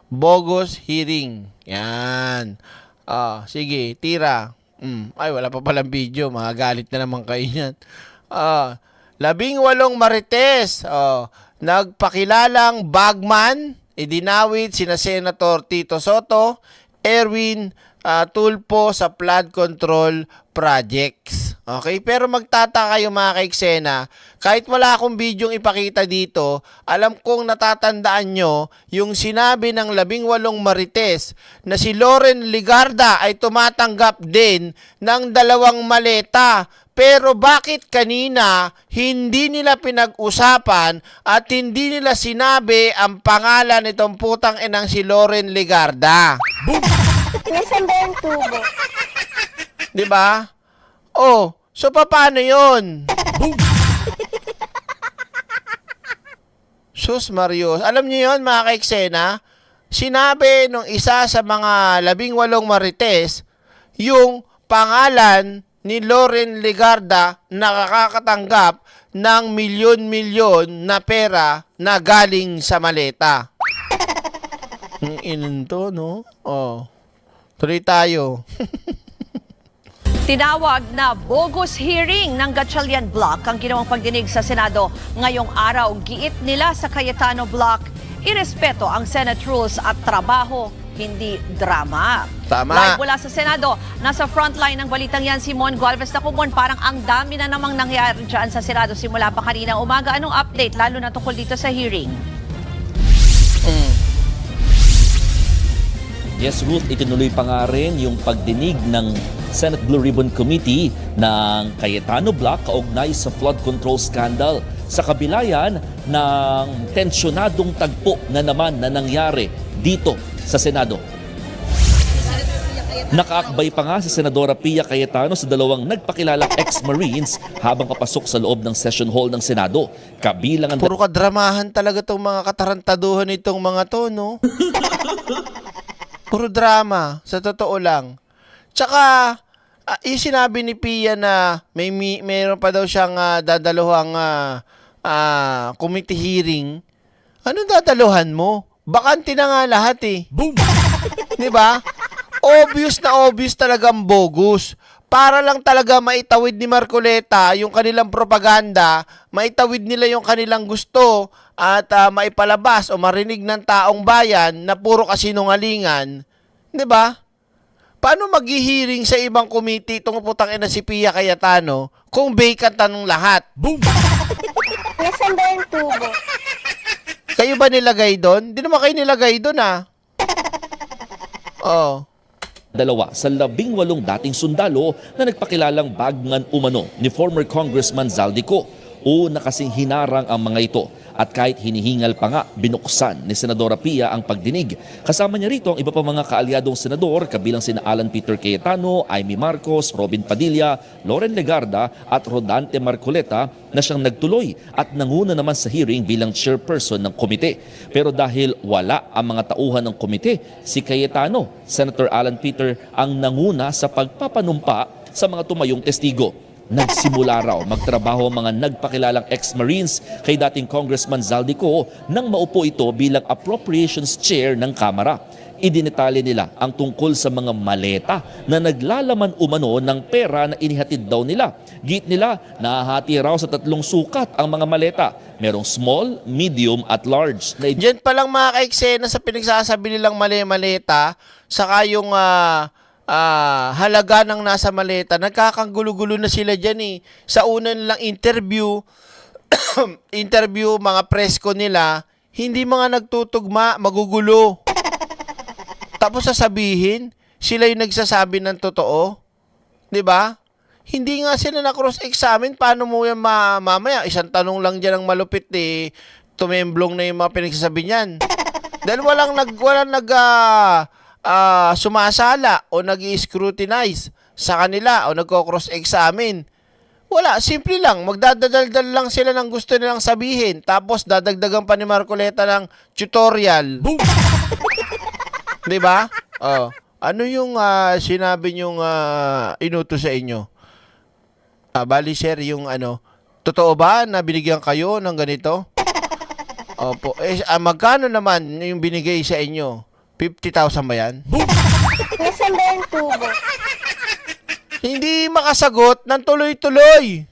Bogus hearing. Yan. Sige. Tira. Ay, wala pa palang video. Galit na naman kayo yan. 18 Marites, nagpakilalang bagman, idinawit sina Senator Tito Soto, Erwin Tulfo sa flood control projects. Okay? Pero magtataka kayo mga ka-eksena, kahit wala akong bidyong ipakita dito, alam kong natatandaan nyo yung sinabi ng 18 Marites na si Loren Legarda ay tumatanggap din ng 2 maleta. Pero bakit kanina hindi nila pinag-usapan at hindi nila sinabi ang pangalan nitong putang inang si Loren Legarda? Nasaan ba yung tubo? Diba? So paano yun? Sus Marios. Alam niyo yun mga ka-eksena? Sinabi nung isa sa mga 18 Marites yung pangalan ni Loren Legarda na nakakatanggap ng milyon-milyon na pera na galing sa maleta. Ang inunto, no? Tuloy tayo. Tinawag na bogus hearing ng Gatchalian Block ang ginawang pagdinig sa Senado ngayong araw. Giit nila sa Cayetano Block, irespeto ang Senate rules at trabaho, hindi drama. Tama. Live mula sa Senado, nasa frontline ng balitang yan si Mon Gualvez. Naku Mon, parang ang dami na namang nangyari dyan sa Senado simula pa kanina umaga. Anong update lalo na tungkol dito sa hearing? Yes, Ruth, itinuloy pa nga rin yung pagdinig ng Senate Blue Ribbon Committee ng Cayetano Block kaugnay sa flood control scandal. Sa kabila yan ng tensyonadong tagpo na naman na nangyari dito sa Senado. Nakaakbay pa nga si Senadora Pia Cayetano sa 2 nagpakilalang ex-Marines habang papasok sa loob ng session hall ng Senado. Kabilang ang... Puro kadramahan talaga itong mga katarantaduhan itong mga to, no? Puro drama, sa totoo lang. Tsaka, yung sinabi ni Pia na mayroon pa daw siyang dadaluhang committee hearing. Anong dadaluhan mo? Bakante na nga lahat eh. Boom! Diba? Obvious na obvious talagang bogus. Para lang talaga maitawid ni Marcoleta yung kanilang propaganda, maitawid nila yung kanilang gusto at maipalabas o marinig ng taong bayan na puro kasinungalingan. Diba? Paano maghihiring sa ibang committee itong putang ina si Pia Cayetano kung vacant ng lahat? Boom! Nasaan ba yung tubo? Kayo ba nilagay doon? Hindi naman kayo nilagay doon, Dalawa sa 18 dating sundalo na nagpakilalang bagman umano ni former Congressman Zaldico. Una kasing hinarang ang mga ito At kahit hinihingal pa nga, binuksan ni Senadora Pia ang pagdinig. Kasama niya rito ang iba pa mga kaalyadong senador kabilang sina Alan Peter Cayetano, Amy Marcos, Robin Padilla, Loren Legarda at Rodante Marcoleta na siyang nagtuloy at nanguna naman sa hearing bilang chairperson ng komite. Pero dahil wala ang mga tauhan ng komite, si Cayetano, Senator Alan Peter ang nanguna sa pagpapanumpa sa mga tumayong testigo. Nagsimula raw magtrabaho ang mga nagpakilalang ex-Marines kay dating Congressman Zaldico nang maupo ito bilang Appropriations Chair ng Kamara. Idinetalye nila ang tungkol sa mga maleta na naglalaman umano ng pera na inihatid daw nila. Git nila, nahahati raw sa 3 sukat ang mga maleta. Merong small, medium at large. Diyan pa lang mga ka-eksena sa pinagsasabi nilang maleta, saka yung halaga ng nasa maleta, nagkakagulo-gulo na sila dyan eh. Sa una nilang interview, mga presko nila, hindi mga nagtutugma, magugulo. Tapos sasabihin, sila yung nagsasabi ng totoo. 'Di ba? Hindi nga sila na cross-examine, paano mo yan mamaya? Isang tanong lang dyan ang malupit eh, tumemblong na yung mga pinagsasabi niyan. Dahil walang sumasala o nag-i-scrutinize sa kanila o nagko-cross-examine. Wala, simple lang. Magdadaldal lang sila ng gusto nilang sabihin. Tapos dadagdagan pa ni Marcoleta ng tutorial. Di ba? Oh. Ano yung sinabi niyong inutos sa inyo? Bali sir, yung totoo ba na binigyan kayo ng ganito? Opo. Magkano naman yung binigay sa inyo? 50,000 ba yan? Nasaan ba yung tubo? Hindi makasagot ng tuloy-tuloy.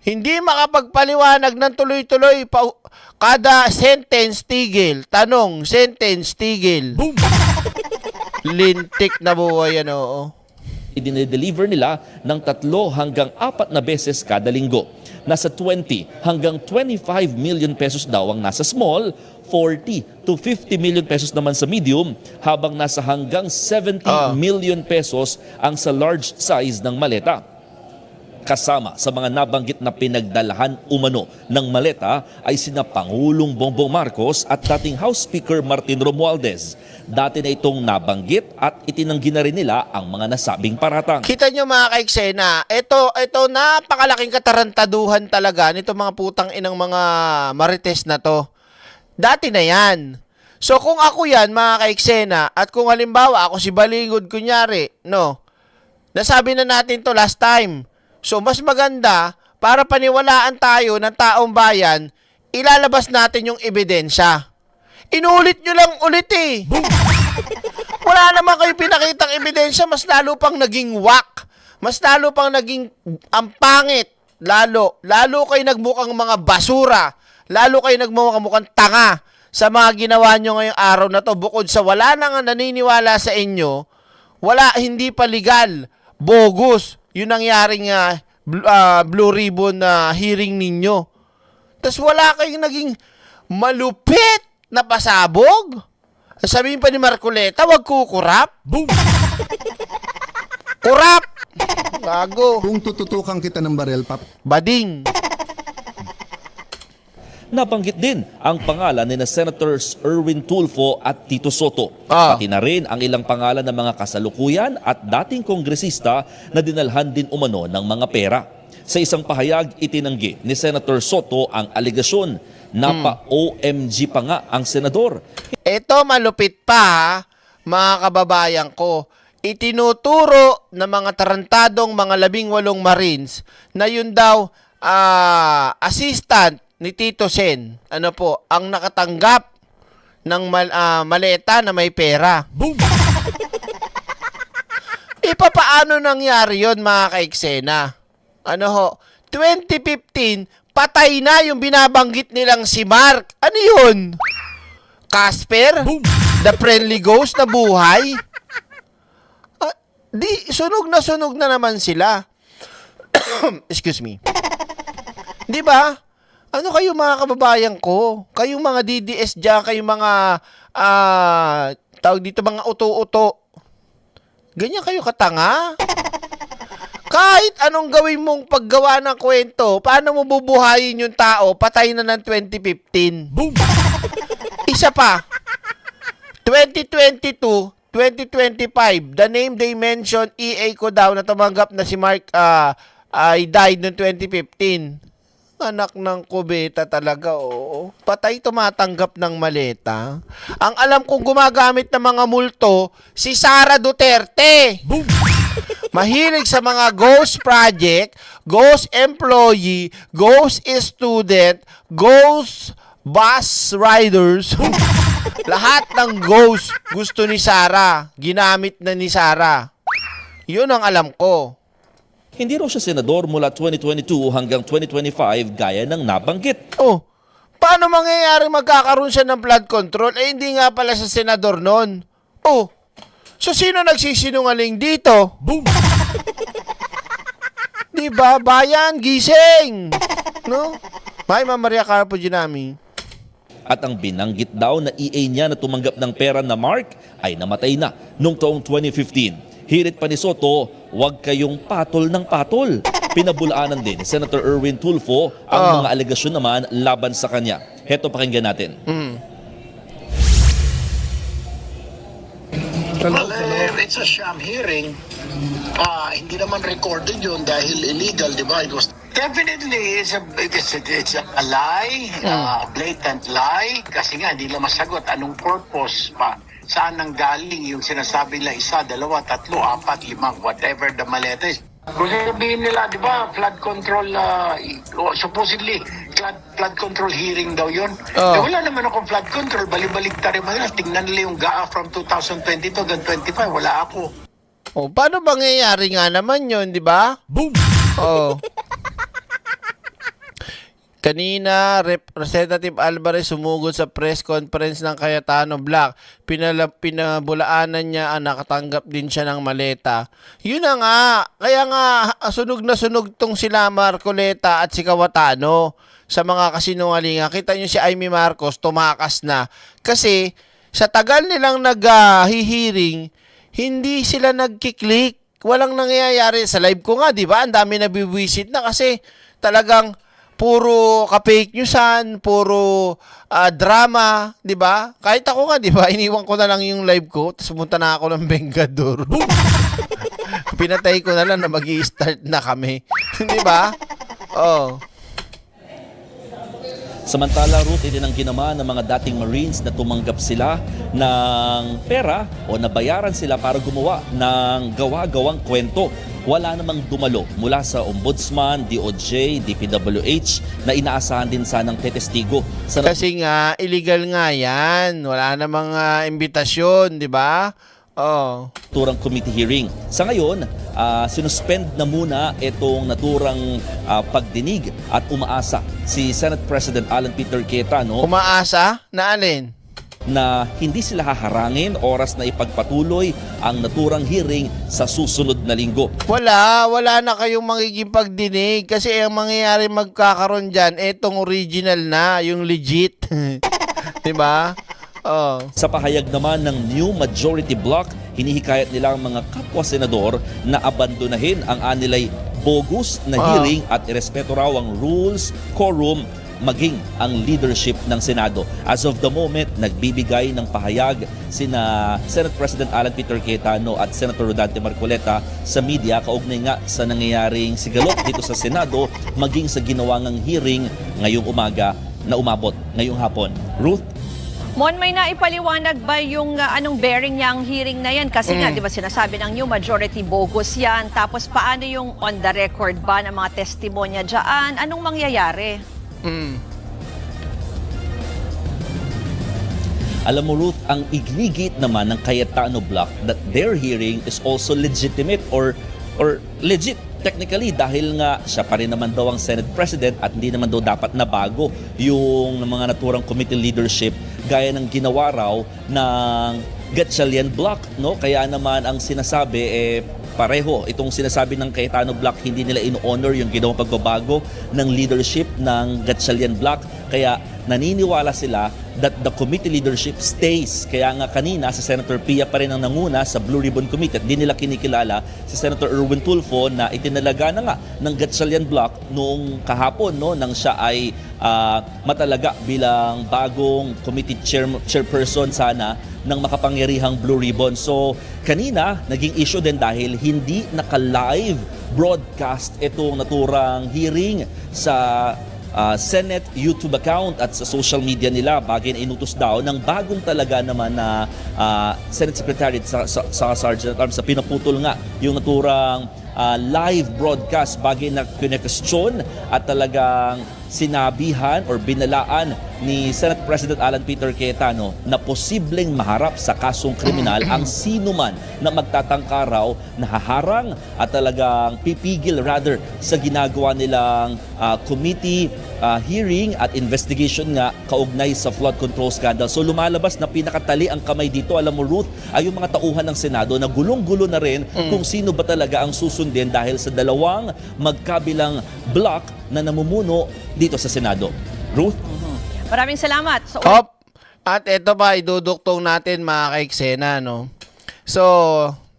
Hindi makapagpaliwanag ng tuloy-tuloy. Kada sentence, tigil. Tanong, sentence, tigil. Lintik na buhay yan, oo. Idinedeliver nila ng 3 hanggang 4 na beses kada linggo. Nasa 20 hanggang 25 million pesos daw ang nasa small, 40 to 50 million pesos naman sa medium, habang nasa hanggang 70 million pesos ang sa large size ng maleta. Kasama sa mga nabanggit na pinagdalahan umano ng maleta ay sina Pangulong Bongbong Marcos at dating House Speaker Martin Romualdez. Dati na itong nabanggit at itinanggi na rin nila ang mga nasabing paratang. Kita nyo mga ka-eksena, ito napakalaking katarantaduhan talaga nito mga putang inang mga marites na to. Dati na yan. So kung ako yan mga ka-eksena, at kung halimbawa ako si Balingod kunyari, nasabi na natin to last time. So mas maganda, para paniwalaan tayo ng taong bayan, ilalabas natin yung ebidensya. Inulit nyo lang ulit eh. Wala naman kayo pinakitang ebidensya, mas lalo pang naging wak. Mas lalo pang naging ang pangit. Lalo kayo nagmukhang mga basura. Lalo kayo nagmukhang tanga sa mga ginawa nyo ngayong araw na to. Bukod sa wala nang naniniwala sa inyo, hindi pa legal, bogus, yun nangyaring Blue Ribbon hearing ninyo. Tapos wala kayong naging malupit na pasabog. Sabihin pa ni Marcoleta, wag kukurap. Kurap! Gago. Kung tututukan kita ng barel, pap. Bading. Nabanggit din ang pangalan ni Senators Erwin Tulfo at Tito Soto. Pati na rin ang ilang pangalan ng mga kasalukuyan at dating kongresista na dinalhan din umano ng mga pera. Sa isang pahayag, itinanggi ni Senator Soto ang alegasyon na pa-OMG pa nga ang senador. Ito malupit pa mga kababayan ko. Itinuturo ng mga tarantadong mga 18 Marines na yun daw assistant ni Tito Sen, ang nakatanggap ng maleta na may pera. Paano nangyari yun mga ka-eksena? 2015, patay na yung binabanggit nilang si Mark. Ano yun? Casper? The friendly ghost na buhay? Sunog na naman sila. Excuse me. Di ba? Ano kayo mga kababayan ko? Kayong mga DDS dyan, kayong mga tawag dito mga uto-uto. Ganyan kayo katanga? Kahit anong gawin mong paggawa ng kwento, paano mo bubuhayin yung tao, patay na ng 2015. Boom! Isa pa, 2022, 2025, the name they mentioned, EA ko daw na tumanggap na si Mark I died noong 2015. Anak ng kubeta talaga, oo. Patay tumatanggap ng maleta. Ang alam kong gumagamit ng mga multo, si Sara Duterte. Boom! Mahilig sa mga ghost project, ghost employee, ghost student, ghost bus riders. Lahat ng ghost gusto ni Sara. Ginamit na ni Sara. Yun ang alam ko. Hindi raw siya senador mula 2022 hanggang 2025 gaya ng nabanggit. Oh, paano mangyayari magkakaroon siya ng flood control? Eh, hindi nga pala siya senador nun. Oh, so sino nagsisinungaling dito? Boom! Diba, bayan, gising! No? May Ma'am Maria Carpo Ginami. At ang binanggit daw na EA niya na tumanggap ng pera na Mark ay namatay na noong taong 2015. Hirit pa ni Soto, huwag kayong patol ng patol. Pinabulaanan din ni Senator Erwin Tulfo ang mga alegasyon naman laban sa kanya. Heto, pakinggan natin. Well, it's a sham hearing. Hindi naman recorded yun dahil illegal, di ba? It was definitely it's a lie, blatant lie. Kasi nga, hindi na masagot anong purpose pa. Saan nang galing yung sinasabi nila 1, 2, 3, 4, 5, whatever the maleta is. Kung sabihin nila, di ba, flood control, supposedly, flood control hearing daw yun. Eh, wala naman akong flood control, balik-balik tayo nila. Tingnan nila yung GAA from 2022 hanggang 25, wala ako. Oh, paano mangyayari nga naman yun, di ba? Boom! Oh. Kanina, Representative Alvarez sumugod sa press conference ng Cayetano Black. Pinabulaanan niya ang nakatanggap din siya ng maleta. Yun na nga. Kaya nga, sunog na sunog tong sila Marcoleta at si Cayetano sa mga kasinungalingan. Kita nyo si Amy Marcos, tumakas na. Kasi, sa tagal nilang nag-hihiring, hindi sila nagkiklik. Walang nangyayari. Sa live ko nga, di ba? Ang dami nabibisit na kasi talagang puro ka-fake newsan, puro drama, 'di ba? Kahit ako nga, 'di ba? Iniwan ko na lang yung live ko, tapos pumunta na ako ng Bengador. Pinatay ko na lang na magi-start na kami. 'Di ba? Oh. Samantala, Ruth, ito ang ginawa ng mga dating Marines na tumanggap sila ng pera o nabayaran sila para gumawa ng gawa-gawang kwento. Wala namang dumalo mula sa Ombudsman, DOJ, DPWH na inaasahan din sanang tetestigo. Kasi nga, illegal nga yan. Wala namang imbitasyon, di ba? Oh. Naturang committee hearing. Sa ngayon, sinuspend na muna itong naturang pagdinig at umaasa si Senate President Alan Peter Cayetano. Umaasa? Na alin? Na hindi sila haharangin oras na ipagpatuloy ang naturang hearing sa susunod na linggo. Wala na kayong magiging pagdinig kasi ang mangyayari magkakaroon dyan, etong original na, yung legit. Diba? Oh. Sa pahayag naman ng new majority bloc, hinihikayat nila ang mga kapwa-senador na abandonahin ang anilay bogus na hearing at irespeto raw ang rules, quorum, maging ang leadership ng Senado. As of the moment, nagbibigay ng pahayag sina Senate President Alan Peter Cayetano at Senator Rodante Marcoleta sa media kaugnay nga sa nangyayaring sigalot dito sa Senado maging sa ginawang hearing ngayong umaga na umabot ngayong hapon. Ruth? Mon, may naipaliwanag ba yung anong bearing niya ang hearing na yan? Kasi nga, di ba sinasabi ng new majority bogus yan. Tapos paano yung on the record ba ng mga testimonya dyan? Anong mangyayari? Alam mo, Ruth, ang iginigit naman ng Cayetano Block that their hearing is also legitimate or legit technically dahil nga siya pa rin naman daw ang Senate President at hindi naman daw dapat na bago yung mga naturang committee leadership gaya ng ginawa raw ng Gatchalian Block, no? Kaya naman ang sinasabi pareho itong sinasabi ng Cayetano Block, hindi nila in-honor yung ginawang pagbabago ng leadership ng Gatchalian Block. Kaya naniniwala sila that the committee leadership stays. Kaya nga kanina si Senator Pia pa rin ang nanguna sa Blue Ribbon Committee at di nila kinikilala si Senator Erwin Tulfo na itinalaga na nga ng Gatchalian Block noong kahapon nang siya ay matalaga bilang bagong committee chairperson sana ng makapangyarihang Blue Ribbon. So kanina naging issue din dahil hindi naka-live broadcast itong naturang hearing sa Senate YouTube account at sa social media nila. Bagay na inutos daw ng bagong talaga naman na Senate Secretary sa Sergeant at Arms sa pinaputol nga yung naturang live broadcast. Bagay na kinekestyon at talagang sinabihan or binalaan ni Senate President Alan Peter Cayetano na posibleng maharap sa kasong kriminal ang sino man na magtatangka raw na haharang at talagang pipigil rather sa ginagawa nilang committee hearing at investigation nga kaugnay sa flood control scandal. So lumalabas na pinakatali ang kamay dito, alam mo Ruth, ay yung mga tauhan ng Senado na gulong-gulo na rin kung sino ba talaga ang susundin dahil sa dalawang magkabilang block na namumuno dito sa Senado. Ruth? Maraming salamat. So, At ito pa, iduduktong natin mga kaiksena, no? So,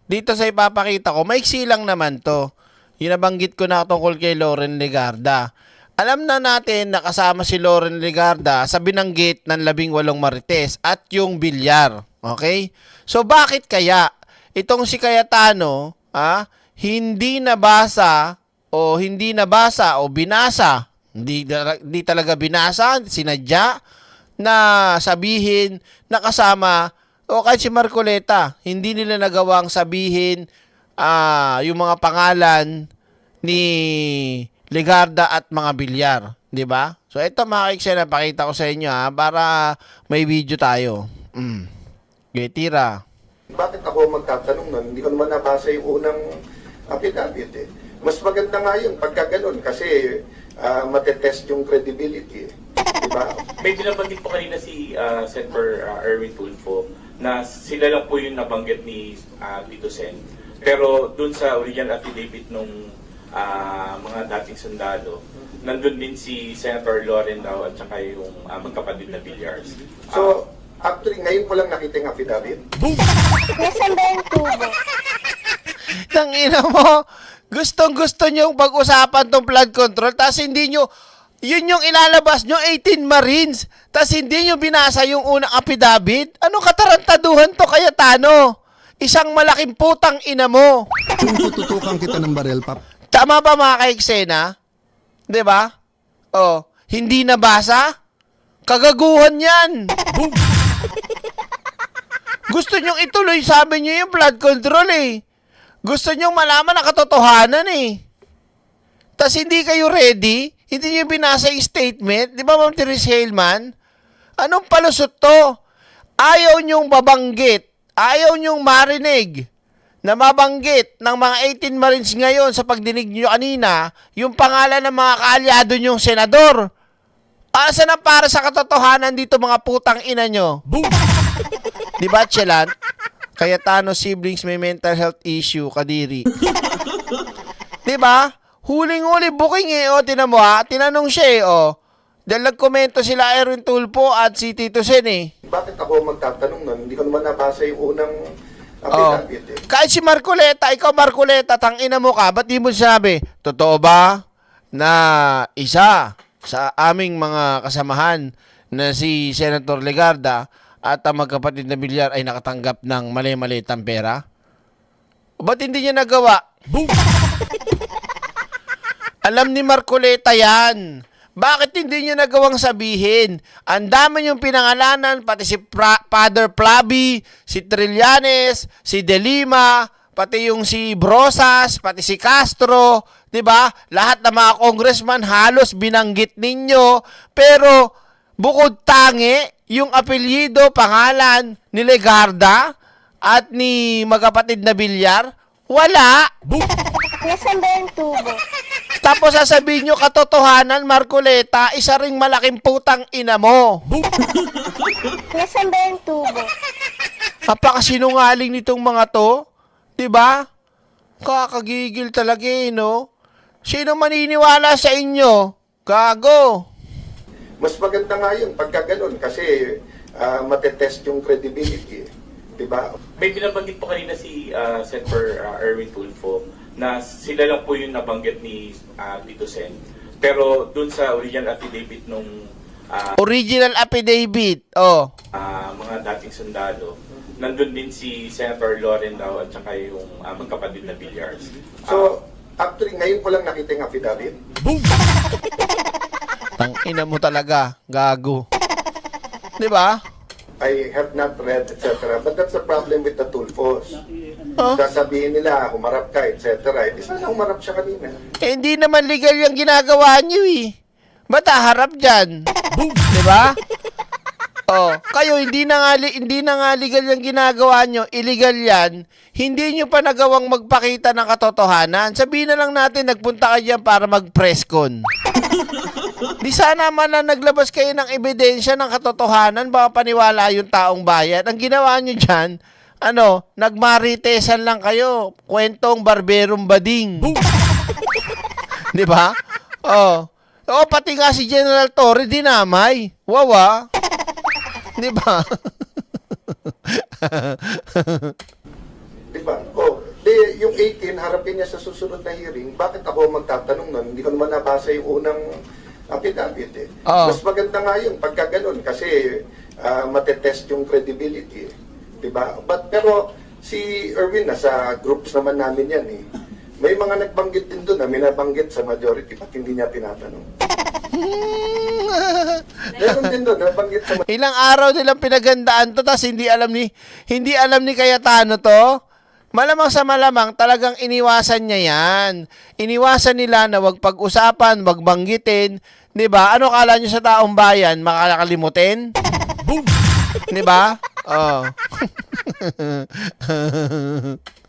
dito sa ipapakita ko, maiksi lang naman to. Yung nabanggit ko na tungkol kay Loren Legarda. Alam na natin na kasama si Loren Legarda sa binanggit ng 18 marites at yung bilyar. Okay? So, bakit kaya itong si Cayetano, hindi nabasa o binasa, hindi talaga binasa, sinadya na sabihin na kasama o kahit si Marcoleta, hindi nila nagawang sabihin yung mga pangalan ni Legarda at mga bilyar, di ba? So ito mga kaiksena, pakita ko sa inyo para may video tayo. Okay, tira. Bakit ako magtatanong nun? Hindi ko naman nabasa yung unang affidavit eh. Mas maganda nga yun pagka ganun kasi matetest yung credibility. Diba? May binabanggit po kanina si Senator Erwin Tulfo na sila lang po yung nabanggit ni Tito Sen. Pero dun sa original affidavit nung mga dating sundalo, nandun din si Senator Loren daw at saka yung magkapatid na Villar's. So, actually, ngayon ko lang nakita yung affidavit. Nasaan ba yung tubo? Tangina mo, gustong-gusto nyo pag-usapan tong flood control, tapos hindi nyo, yun yung ilalabas nyo, 18 Marines, tapos hindi nyo binasa yung unang affidavit. Anong katarantaduhan to, Cayetano? Isang malaking putang ina mo. Kung tututukan kita ng barel, Pap. Tama ba mga kaiksena? Di ba? Oh, hindi nabasa? Kagaguhan yan. Gusto nyong ituloy, sabi nyo yung flood control eh. Gusto nyong malaman ang katotohanan eh. Tas hindi kayo ready? Hindi nyo binasa yung statement? Di ba, Ma'am Therese Haleman? Anong palusot to? Ayaw nyong babanggit, ayaw nyong marinig na mabanggit ng mga 18 Marines ngayon sa pagdinig nyo kanina yung pangalan ng mga kaalyado nyong senador. Asa na para sa katotohanan dito mga putang ina nyo? Di ba, Chelan? Cayetano siblings may mental health issue, Kadiri. Di ba? Huling-huli booking tinan mo tinanong siya Dahil nagkomento sila Erwin Tulfo at si Tito Sen Bakit ako magtatanong nun? Hindi ko naman nabasa yung unang affidavit eh. Kahit si Marcoleta, ikaw Marcoleta, tangina mo ka, ba't di mo sabi, totoo ba na isa sa aming mga kasamahan na si Senator Legarda at ang magkapatid na Villar ay nakatanggap ng mali-malitang pera? O ba't hindi niya nagawa? Alam ni Marcoleta yan. Bakit hindi niya nagawang sabihin? Ang dami niyong pinangalanan, pati si Father Plaby, si Trillanes, si De Lima, pati yung si Brosas, pati si Castro, 'di ba? Lahat ng mga congressman halos binanggit ninyo, pero bukod tangi yung apelyido, pangalan ni Legarda at ni magkapatid na Villar, wala. Nasaan ba yung tubo? Tapos sasabihin nyo katotohanan, Marcoleta, isa ring malaking putang ina mo. Nasaan ba yung tubo? Napakasinungaling nitong mga to. Diba? Kakagigil talaga no? Sino maniniwala sa inyo? Gago. Mas maganda nga yun pagka ganun kasi matetest yung credibility. Diba? May binabanggit po kanina si Senator Erwin Tulfo na sila lang po yung nabanggit ni Tito Sen. Pero dun sa original affidavit nung Original affidavit. mga dating sundalo, nandun din si Senator Loren daw at saka yung magkapatid na Villars. So, actually, ngayon ko lang nakita yung affidavit. Tangina mo talaga, gago. 'Di ba? I have not read, etc. But that's the problem with the Tulfos. Sasabihin nila, humarap ka, etc. Hindi sana humarap siya kanina. Hindi naman legal yung ginagawa niyo eh. Ba't haharap dyan? Di ba? Kayo hindi na nga legal yung ginagawa nyo, illegal yan. Hindi nyo pa nagawang magpakita ng katotohanan. Sabihin na lang natin nagpunta kayo dyan para mag-press con. Di sana man na naglabas kayo ng ebidensya ng katotohanan, baka paniwala yung taong bayan. Ang ginawa nyo dyan, nagmaritesan lang kayo. Kwentong barberong bading. Di ba? Pati nga si General Torre dinamay. Wawa. Di ba? Di ba? Yung 18, harapin niya sa susunod na hearing. Bakit ako magtatanong nun? Hindi ko naman nabasa yung unang affidavit eh. Mas maganda nga yun pagka ganun kasi matetest yung credibility. Di ba? Pero si Erwin, nasa groups naman namin yan eh. May mga nagbanggit din doon na minabanggit sa majority at hindi niya tinatanong. Meron din doon, nabanggit sa Ilang araw nilang pinagandaan to, tas hindi alam ni Cayetano to. Malamang sa malamang, talagang iniwasan niya yan. Iniwasan nila na wag pag-usapan, wag banggitin. Diba? Ano kala niyo sa taong bayan? Makakalimutin? Di ba?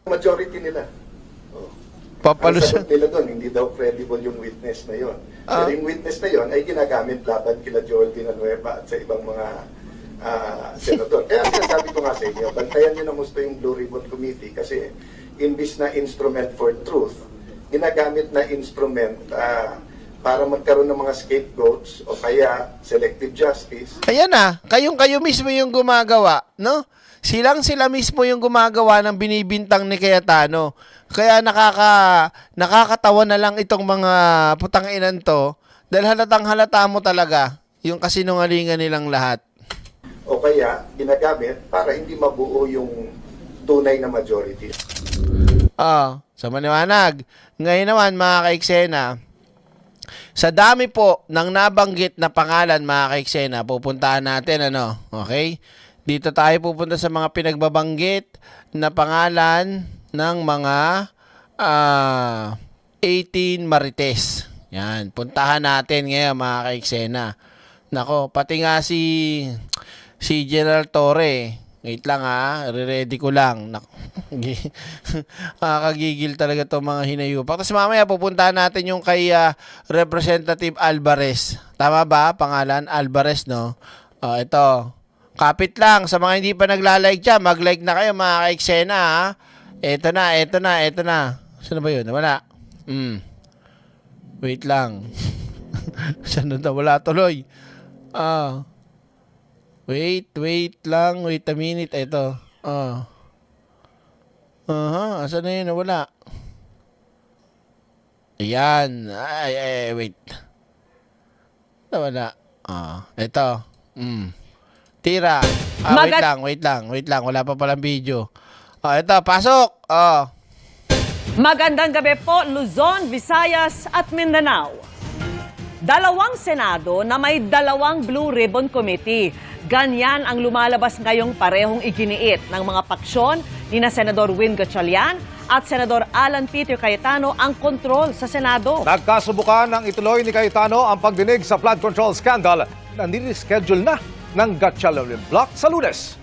majority nila. Papalusot. Ang sagot nila doon, hindi daw credible yung witness na yon. Pero yung witness na yon ay ginagamit laban kila Joel Villanueva at sa ibang mga senador. Kaya sinasabi ko nga sa inyo, bantayan nyo na gusto yung Blue Ribbon Committee kasi imbis na instrument for truth, ginagamit na instrument para magkaroon ng mga scapegoats o kaya selective justice. Ayan na, kayo mismo yung gumagawa, no? Sila mismo yung gumagawa ng binibintang ni Cayetano. Kaya nakakatawa na lang itong mga putang-inan to dahil halata mo talaga yung kasinungalingan nilang lahat. O kaya ginagamit para hindi mabuo yung tunay na majority. Sa maliwanag. Ngayon naman mga kaiksena, sa dami po ng nabanggit na pangalan mga kaiksena, pupuntahan natin okay? Dito tayo pupunta sa mga pinagbabanggit na pangalan ng mga 18 Marites. Yan, puntahan natin ngayon mga kaiksena. Nako, pati nga si General Torre. Wait lang re-ready ko lang. Nakakagigil talaga itong mga hinayupak. Tapos mamaya pupuntahan natin yung kay Representative Alvarez. Tama ba pangalan? Alvarez, no? Ito. Kapit lang. Sa mga hindi pa nagla-like dyan, mag-like na kayo mga kaiksena, Ito na. Saan ba yun? Wala. Wait lang. Saan na? Wala tuloy. Wait lang. Wait a minute. Ito. Saan na yun? Wala. Ayan. Wait. Wala. Ito. Tira. Wait lang. Wala pa palang video. Ito. Pasok. Magandang gabi po, Luzon, Visayas at Mindanao. 2 Senado na may 2 Blue Ribbon Committee. Ganyan ang lumalabas ngayong parehong iginiit ng mga paksyon ni na Senador Win Gatchalian at Senador Alan Peter Cayetano ang kontrol sa Senado. Nagkasubukan ng ituloy ni Cayetano ang pagdinig sa flood control scandal na nire-schedule na ng Gatchalian Block sa Lunes.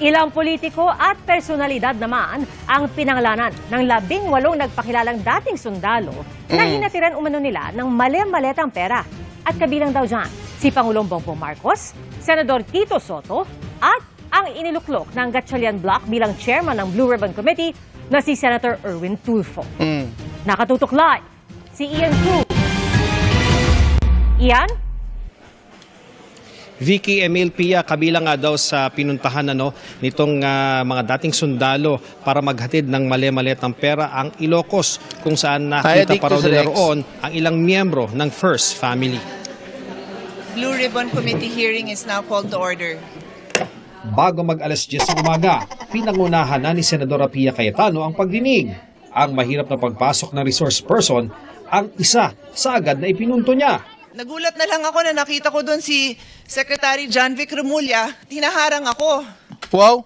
Ilang politiko at personalidad naman ang pinangalanan ng 18 nagpakilalang dating sundalo na hinatiran umano nila ng mali-maletang pera. At kabilang daw dyan si Pangulong Bongbong Marcos, Senador Tito Soto at ang iniluklok ng Gatchalian Block bilang chairman ng Blue Ribbon Committee na si Senator Erwin Tulfo. Nakatutok live si Ian Cruz. Ian? Vicky Emil Pia, kabilang nga daw sa pinuntahan nitong mga dating sundalo para maghatid ng mali-malitang pera ang Ilocos, kung saan nakita pa raw nila roon ang ilang miyembro ng First Family. Blue Ribbon Committee hearing is now called to order. Bago mag-alas 10 ng umaga, pinangunahan na ni Senadora Pia Cayetano ang pagdinig. Ang mahirap na pagpasok ng resource person ang isa sa agad na ipinunto niya. Nagulat na lang ako na nakita ko doon si Secretary John Vic Remulla. Tinaharang ako. Wow!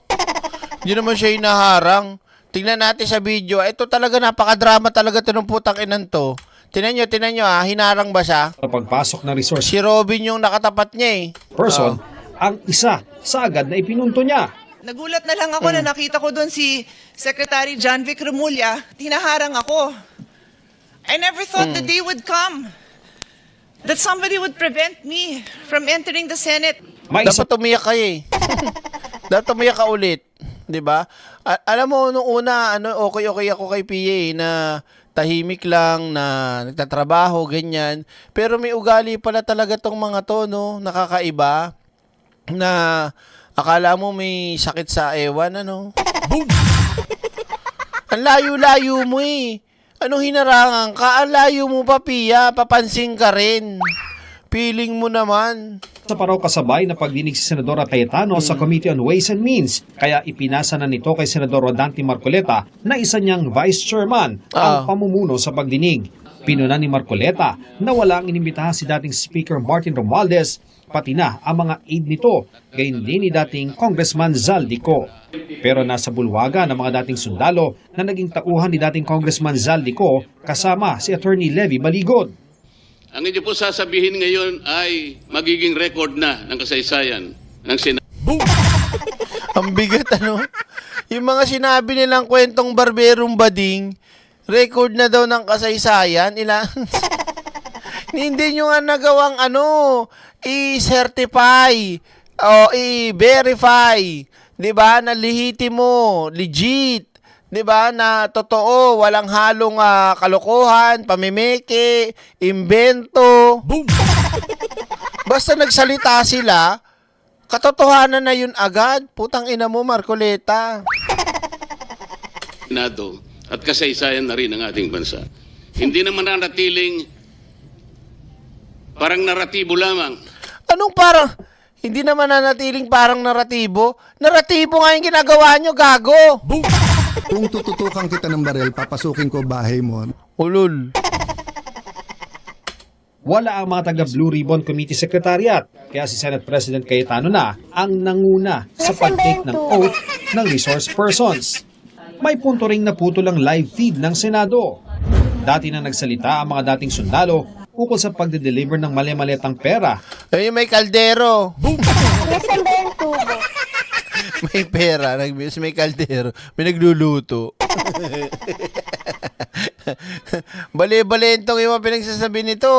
Hindi naman siya hinaharang. Tingnan natin sa video. Ito talaga napakadrama talaga ito ng putang inan to. Tingnan nyo hinarang ba siya? Pagpasok ng resource Si Robin yung nakatapat niya eh. person ang isa sa agad na ipinunto niya. Nagulat na lang ako na nakita ko doon si Secretary John Vic Remulla. Tinaharang ako. I never thought the day would come that somebody would prevent me from entering the Senate. Dapat umiyak kayo eh. Dapat umiyak ka ulit. 'Di ba? Alam mo, nung una, okay ako kay PA na tahimik lang, na nagtatrabaho, ganyan. Pero may ugali pala talaga tong mga to, no? Nakakaiba. Na akala mo may sakit sa ewan, Boom! Ang layo-layo mo eh. Anong hinarangan ka? Ang layo mo pa, Pia. Papansin ka rin. Feeling mo naman. Sa paraw kasabay na pagdinig si Senadora Cayetano sa Committee on Ways and Means, kaya ipinasa na nito kay Senador Rodante Marcoleta na isa niyang Vice Chairman ang pamumuno sa pagdinig. Pinuna ni Marcoleta na walang inimbitahan si dating Speaker Martin Romualdez, pati na ang mga aide nito, gayon din ni dating Congressman Zaldico. Pero nasa bulwaga ng mga dating sundalo na naging tauhan ni dating Congressman Zaldico kasama si Attorney Levy Baligod. Ang inyo po sasabihin ngayon ay magiging record na ng kasaysayan ng Senado. Ang bigat, Yung mga sinabi nilang kwentong barberong bading, record na daw ng kasaysayan. Hindi nyo nga nagawang i-certify o i-verify, 'di ba? Na lehitimo, legit, 'di ba? Na totoo, walang halong kalokohan, pamimeke, imbento. Boom. Basta nagsalita sila, katotohanan na 'yun agad. Putang ina mo, Marcoleta. Senado at kasaysayan na rin ng ating bansa. Hindi naman nanatiling parang naratibo lamang. Anong parang? Hindi naman nanatiling parang naratibo. Naratibo nga yung ginagawa nyo, gago. Boom! Kung tututukan kita ng barel, papasukin ko bahay mo. Ulul. Wala ang mga taga Blue Ribbon Committee Secretariat, kaya si Senate President Cayetano na ang nanguna sa pag-take ng oath ng resource persons. May punto ring naputol ang live feed ng Senado. Dati na nagsalita ang mga dating sundalo ukol sa pagde-deliver ng mali-malitang pera. Ay, may kaldero. Boom! Nasaan ba yung tubo? May pera, may kaldero, may nagluluto. Bali-balentong yung pinagsasabi nito.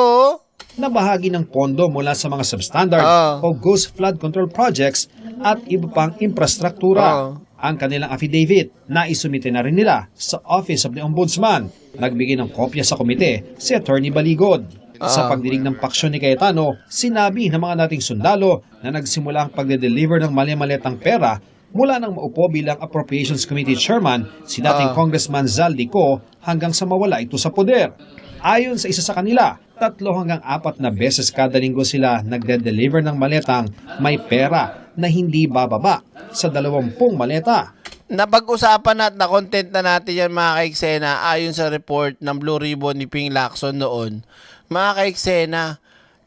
Na bahagi ng pondo mula sa mga substandard o ghost flood control projects at iba pang infrastruktura. Ang kanilang affidavit na isumite na rin nila sa Office of the Ombudsman. Nagbigay ng kopya sa komite si Attorney Baligod. Sa pagdinig ng paksyon ni Cayetano, sinabi ng mga dating sundalo na nagsimula ang pagde-deliver ng mali-malitang pera mula nang maupo bilang Appropriations Committee Chairman si dating Congressman Zaldico hanggang sa mawala ito sa poder. Ayon sa isa sa kanila, 3 hanggang 4 na beses kada linggo sila nagde-deliver ng maletang may pera na hindi bababa sa 20 maleta. Napag-usapan na content na natin yan, mga kaiksena, ayon sa report ng Blue Ribbon ni Ping Lacson noon. Mga kaiksena,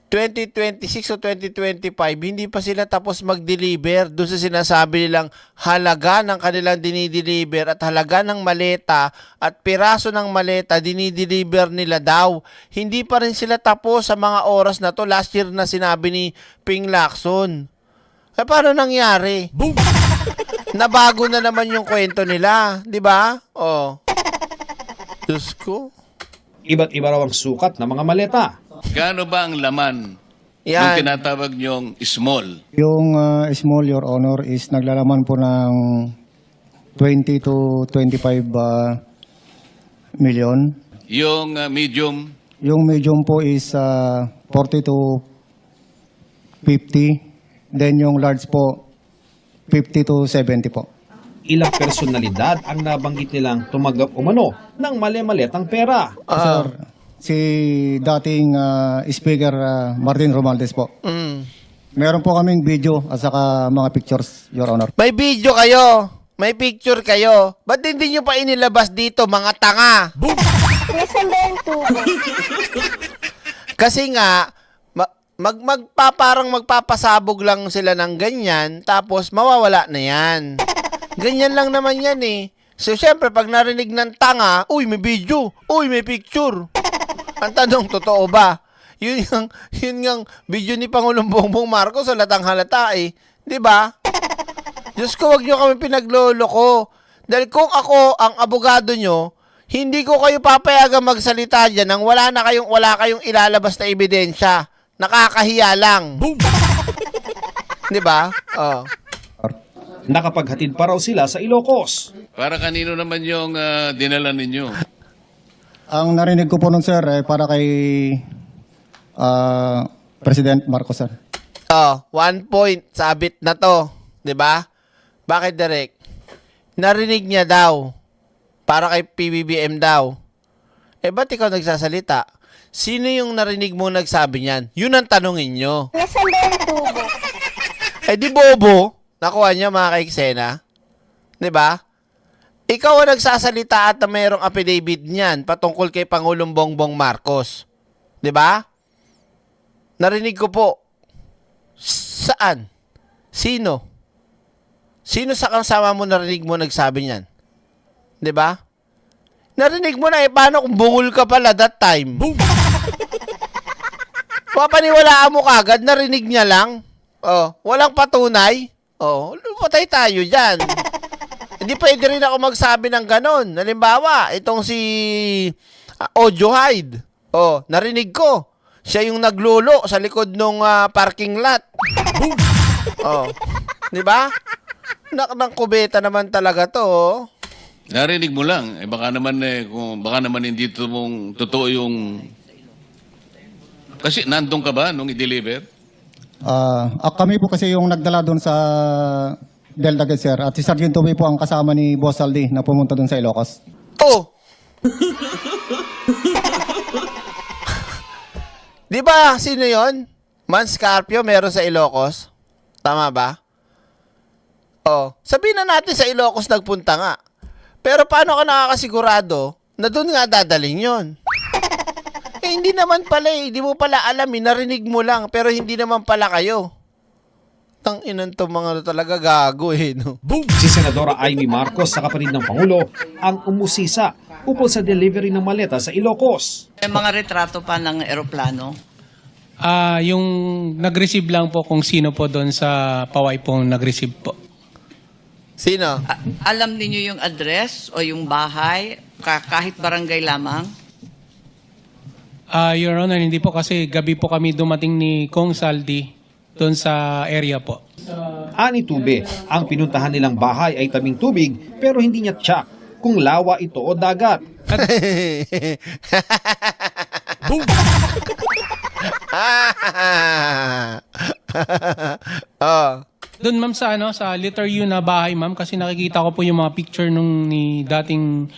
2026 o 2025, hindi pa sila tapos mag-deliver doon sa sinasabi nilang halaga ng kanilang dinideliver at halaga ng maleta at piraso ng maleta dinideliver nila daw. Hindi pa rin sila tapos sa mga oras na to. Last year na sinabi ni Ping Lacson. Eh, paano nangyari? Boom! Nabago na naman yung kwento nila, di ba? Diyos ko. Iba't iba raw ang sukat ng mga maleta. Gaano ba ang laman Yan. ng tinatawag niyong small? Yung small, Your Honor, is naglalaman po ng 20 to 25 million. Yung medium? Yung medium po is 40 to 50. then yung large po 50 to 70 po. Ilang personalidad ang nabanggit nilang tumanggap umano ng mali-maletang pera. Sir, si dating Speaker Martin Romualdez po. Meron po kaming video at saka mga pictures, Your Honor. May video kayo. May picture kayo. Ba't hindi nyo pa inilabas dito, mga tanga? Nasaan ba yung tubo? Kasi nga, parang magpapasabog lang sila ng ganyan, tapos mawawala na yan. Ganyan lang naman yan eh. So, syempre, pag narinig ng tanga, uy, may video, uy, may picture. Ang tanong, totoo ba? Yun yung video ni Pangulong Bongbong Marcos, halatang halata eh. Diba? Diyos ko, wag nyo kami pinagloloko. Dahil kung ako ang abogado nyo, hindi ko kayo papayagang magsalita dyan nang wala kayong ilalabas na ebidensya. Nakakahiya lang. Boom! Diba? Oh. Nakapaghatid pa raw sila sa Ilocos. Para kanino naman yung dinala ninyo? Ang narinig ko po nun, sir, para kay President Marcos, sir. 1 point, sabit na to. Diba? Bakit, Derek? Narinig niya daw. Para kay PBBM daw. Ba't ikaw nagsasalita? Sino yung narinig mo nagsabi niyan? Yun ang tanongin nyo. Nasaan ba yung tubo? Di bobo. Nakuha niya, mga kaiksena. Diba? Ikaw ang nagsasalita at mayroong affidavit niyan patungkol kay Pangulong Bongbong Marcos. Diba? Narinig ko po. Saan? Sino? Sino sa kasama mo narinig mo nagsabi niyan? 'Di ba? Narinig mo na paano kung bungol ka pala that time? Boom! Papaniwalaan mo kagad, narinig niya lang. Walang patunay. Patay tayo diyan. Hindi pwede rin ako magsabi ng ganon. Halimbawa, itong si Ojo Hyde. Narinig ko. Siya yung naglolo sa likod ng parking lot. Boom! 'Di ba? Ng kubeta naman talaga to. Narinig mo lang. Baka naman baka naman hindi totoo yung... Kasi nandun ka ba nung i-deliver? Kami po kasi yung nagdala doon sa Delta Gate, sir. At si Sergeant Toby po ang kasama ni Boss Aldi na pumunta doon sa Ilocos. Di ba sino yon? Man Scarpio meron sa Ilocos? Tama ba? Sabihin na natin sa Ilocos nagpunta nga. Pero paano ka nakakasigurado na doon nga dadaling yon? Hindi naman pala hindi mo pala alam, narinig mo lang, pero hindi naman pala kayo. Tang-inan to mga talaga gago no? Boom! Si Senadora Amy Marcos sa kapatid ng Pangulo ang umusisa ukol sa delivery ng maleta sa Ilocos. May mga retrato pa ng eroplano. Yung nag-receive lang po kung sino po doon sa Paway pong nag-receive po. Sino? Alam niyo yung address o yung bahay, kahit barangay lamang? Your Honor, hindi po kasi gabi po kami dumating ni Kong Saldi doon sa area po. Ani Tube, ang pinuntahan nilang bahay ay tabing tubig pero hindi niya tiyak kung lawa ito o dagat. Boom! Doon ma'am sa letter U na bahay ma'am kasi nakikita ko po yung mga picture nung ni dating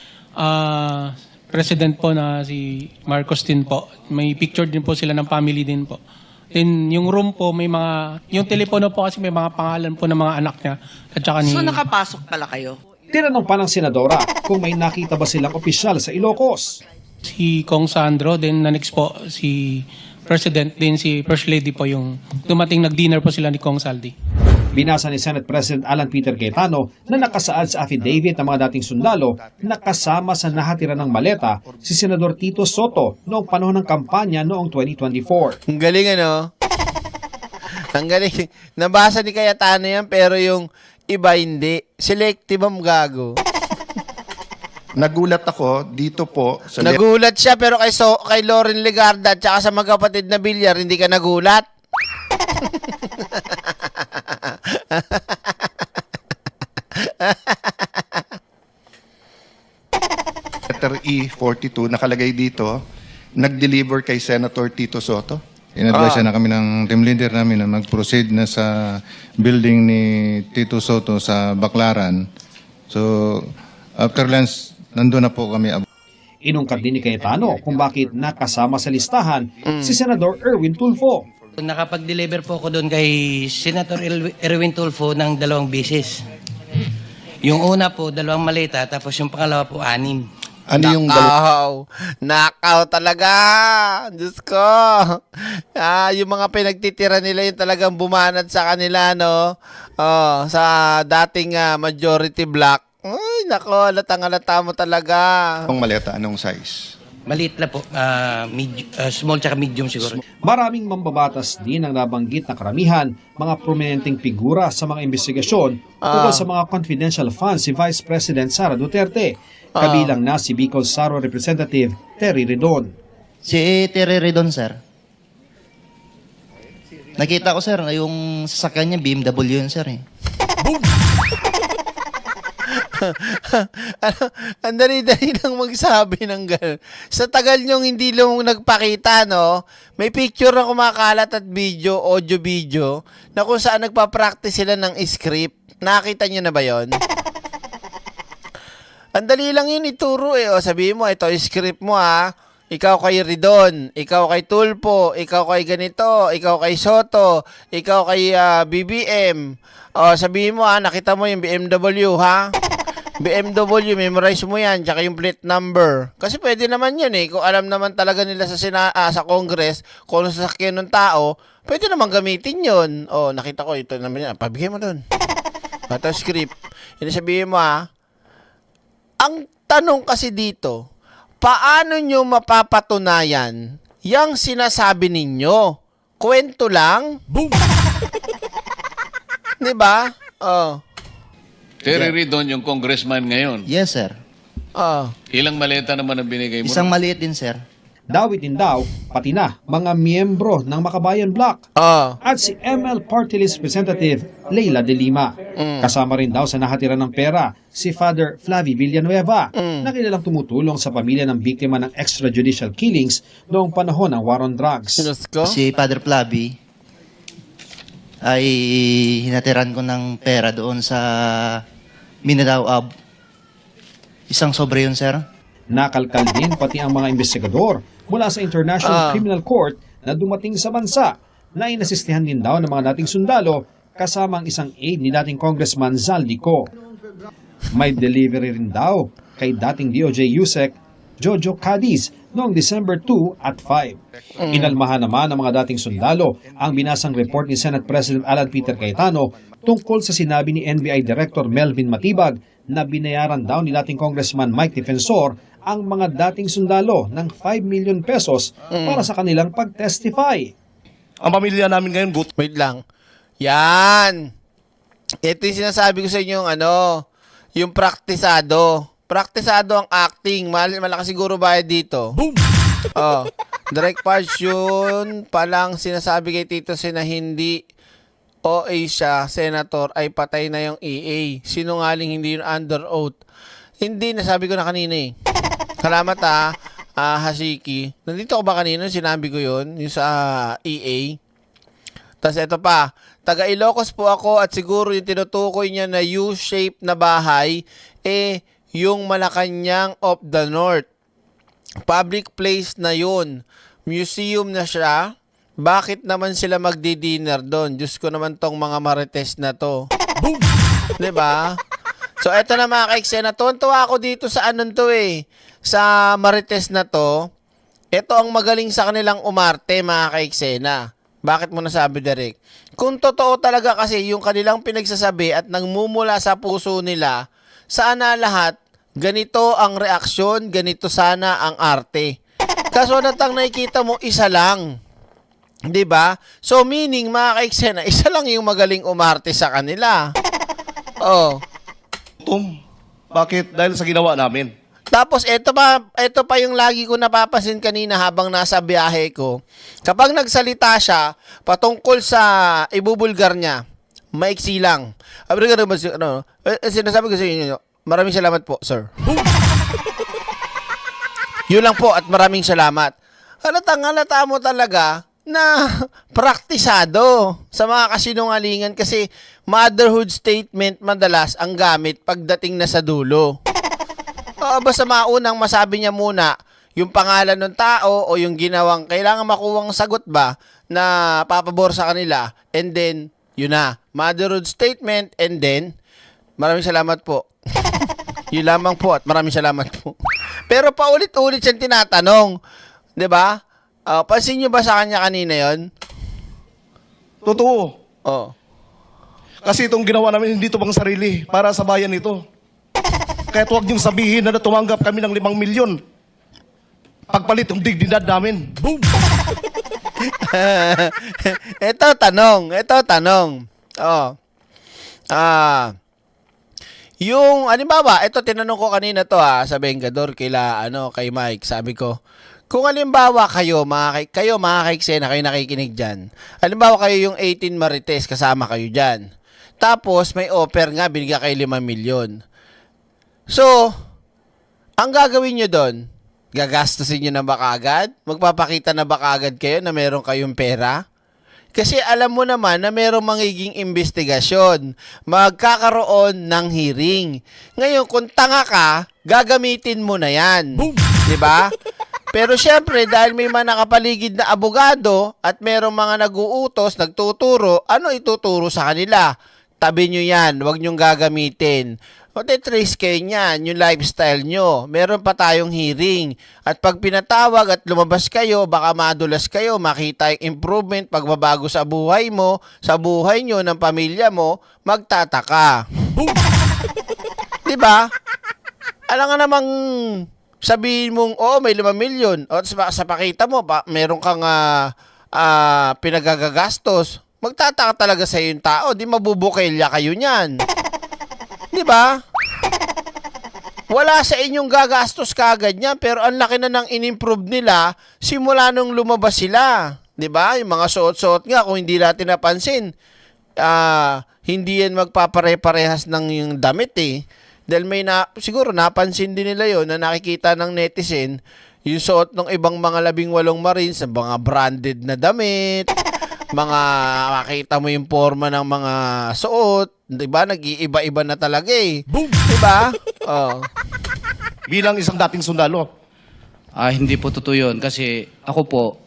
president po na si Marcos din po. May picture din po sila ng family din po. Then yung room po may yung telepono po kasi may mga pangalan po ng mga anak niya at saka ni... So nakapasok pala kayo? Tinanong pa ng senadora kung may nakita ba silang opisyal sa Ilocos. Si Kong Sandro, then na next po si President, din si First Lady po yung dumating nag-dinner po sila ni Kong Saldi. Binasa ni Senate President Alan Peter Cayetano na nakasaad sa affidavit ng mga dating sundalo na kasama sa nahatira ng maleta si Senador Tito Soto noong panahon ng kampanya noong 2024. Ang galing Ang galing. Nabasa ni Cayetano yan pero yung iba hindi. Selective ang gago. Nagulat ako dito po sa... Nagulat siya pero kay Lauren Legarda at saka sa magkapatid na Villar, hindi ka nagulat? Letter E42 nakalagay dito, nag-deliver kay Senator Tito Soto. In-advise na kami ng team leader namin na mag-proceed na sa building ni Tito Soto sa Baclaran. So, after lunch, nandun na po kami. Inungkat din ni Cayetano kung bakit nakasama sa listahan si Senador Erwin Tulfo. Nakapag-deliver po ako doon kay Senator Erwin Tulfo ng 2 beses. Yung una po, 2 maleta, tapos yung pangalawa po 6. Ano yung Nakaw talaga. Diyos ko. Yung mga pinagtitira nila yung talagang bumanat sa kanila, no? Sa dating majority block. Ay, nako, halatang-halata mo talaga. Ang maleta, anong size? Maliit na po, small tsaka medium siguro. Maraming mambabatas din ang nabanggit na karamihan, mga prominenteng figura sa mga investigasyon tungkol sa mga confidential funds si Vice President Sara Duterte. Kabilang na si Bicol Saro Representative Terry Redon. Si Terry Redon, sir. Nakita ko, sir, yung sasakyan niya, BMW yun, sir. Ang dali-dali lang magsabi ng gano'n. Sa tagal nyong hindi lang nagpakita, no? May picture na kumakalat at video, audio-video, na kung saan nagpa-practice sila ng script. Nakita nyo na ba yon? Ang dali lang yun ituro eh. O, sabihin mo, ito script mo ha. Ikaw kay Ridon, ikaw kay Tulfo, ikaw kay ganito, ikaw kay Soto, ikaw kay BBM. O, sabihin mo ha, nakita mo yung BMW ha. BMW, memorize mo yan, tsaka yung plate number. Kasi pwede naman yun eh. Kung alam naman talaga nila sa Congress, kung ano sasakyan ng tao, pwede naman gamitin yun. O, nakita ko, ito naman yan. Pabigay mo dun. Ito script. Yun sabihin mo ha. Ang tanong kasi dito, paano nyo mapapatunayan yung sinasabi ninyo? Kwento lang? Boom! Diba? Terry Redon yung congressman ngayon. Yes, sir. Ilang maleta naman ang binigay mo? Isang maliit din, sir. Dawit din daw, pati na mga miyembro ng Makabayan Bloc at si ML Party List Representative Leila de Lima. Kasama rin daw sa nakatira ng pera si Father Flavie Villanueva na kilalang tumutulong sa pamilya ng biktima ng extrajudicial killings noong panahon ng war on drugs. Si Father Flavie ay hinatiran ko ng pera doon sa Mindanao Ab. Isang sobre yun, sir. Nakalkal din pati ang mga investigador mula sa International Criminal Court na dumating sa bansa na inasistihan din daw ng mga dating sundalo kasama ang isang aide ni dating Congressman Zaldico. May delivery rin daw kay dating DOJ USEC Jojo Cadiz noong December 2 at 5. Inalmahan naman ng mga dating sundalo ang binasang report ni Senate President Alan Peter Cayetano tungkol sa sinabi ni NBI Director Melvin Matibag na binayaran daw ni dating Congressman Mike Defensor ang mga dating sundalo ng 5 million pesos para sa kanilang pag-testify. Ang pamilya namin ngayon, Wait lang. Yan. Ito yung sinasabi ko sa inyo, yung praktisado. Praktisado ang acting. Malaki siguro bayad dito. Boom! Direct passion pa lang sinasabi kay Tito Sen na hindi OA siya, senator, ay patay na yung EA. Sinungaling, hindi yung under oath. Hindi, nasabi ko na kanina eh. Salamat Hasiki. Nandito ko ba kanina? Sinabi ko yun, yung sa EA. Tapos ito pa, taga Ilocos po ako at siguro yung tinutukoy niya na U-shape na bahay, yung Malacanang of the North. Public place na yun. Museum na siya. Bakit naman sila magdi-dinner doon? Diyos ko naman tong mga marites na to. Boom! Diba? So, eto na mga kaiksena. Tuwan-tuwa ako dito sa sa marites na to. Ito ang magaling sa kanilang umarte, mga kaiksena. Bakit mo nasabi, Derek? Kung totoo talaga kasi yung kanilang pinagsasabi at nangmumula sa puso nila, sana lahat, ganito ang reaksyon, ganito sana ang arte. Kaso natang nakikita mo, isa lang. Diba? So meaning, mga kaiksena, isa lang yung magaling umarte sa kanila. Bakit? Dahil sa ginawa namin. Tapos ito pa yung lagi ko napapansin kanina habang nasa biyahe ko. Kapag nagsalita siya patungkol sa ibubulgar niya, maiksi lang. Sinasabi ko sa inyo, maraming salamat po, sir. Yun lang po at maraming salamat. Halata mo talaga na praktisado sa mga kasinungalingan kasi motherhood statement madalas ang gamit pagdating na sa dulo. Basta maunang masabi niya muna yung pangalan ng tao o yung ginawang kailangan makuwang sagot ba na papabor sa kanila, and then yun na, motherhood statement, and then maraming salamat po. Yun lamang po at maraming salamat po. Pero paulit-ulit siyang tinatanong. 'Di ba? Pansin niyo ba sa kanya kanina 'yon? Totoo. Oo. Kasi itong ginawa namin hindi ito pang sarili, para sa bayan ito. Kaya huwag niyong sabihin na tumanggap kami ng 5 milyon. Pagpalit yung dignidad namin. Boom! Ito tanong. Yung, halimbawa, ito tinanong ko kanina to sa Bengador kay Mike, sabi ko, kung halimbawa kayo mga kaiksena, kayo nakikinig dyan, halimbawa kayo yung 18 Marites, kasama kayo dyan. Tapos, may offer nga, binigyan kayo 5 milyon. So, ang gagawin nyo doon, gagastusin nyo na ba kaagad? Magpapakita na ba kaagad kayo na meron kayong pera? Kasi alam mo naman na merong magiging investigasyon. Magkakaroon ng hearing. Ngayon, kung tanga ka, gagamitin mo na yan. Diba? Pero syempre, dahil may mga nakapaligid na abogado at merong mga nag-uutos, nagtuturo, ano ituturo sa kanila? Tabi nyo yan, huwag nyong gagamitin. Trace kayo niyan, yung lifestyle nyo. Meron pa tayong hearing. At pag pinatawag at lumabas kayo, baka madulas kayo, makita yung improvement, pagbabago sa buhay mo, sa buhay nyo, ng pamilya mo, magtataka. Diba? Alam nga namang sabihin mong, may 5 milyon. O sa pakita mo, meron kang pinagagastos. Magtataka talaga sa yung tao. Di mabubukilya kayo niyan. Di ba? Wala sa inyong gagastos kagad niya, pero ang laki na ng in-improve nila simula nung lumabas sila. Di ba? Yung mga suot-suot nga, kung hindi natin napansin, hindi yan magpapare-parehas ng yung damit eh. Dahil siguro napansin din nila yon na nakikita ng netizen yung suot ng ibang mga 18 Marines sa mga branded na damit, mga makita mo yung forma ng mga suot, 'di ba? Nag-iiba-iba na talaga eh. 'Di ba? Bilang isang dating sundalo. Hindi po totoo 'yun kasi ako po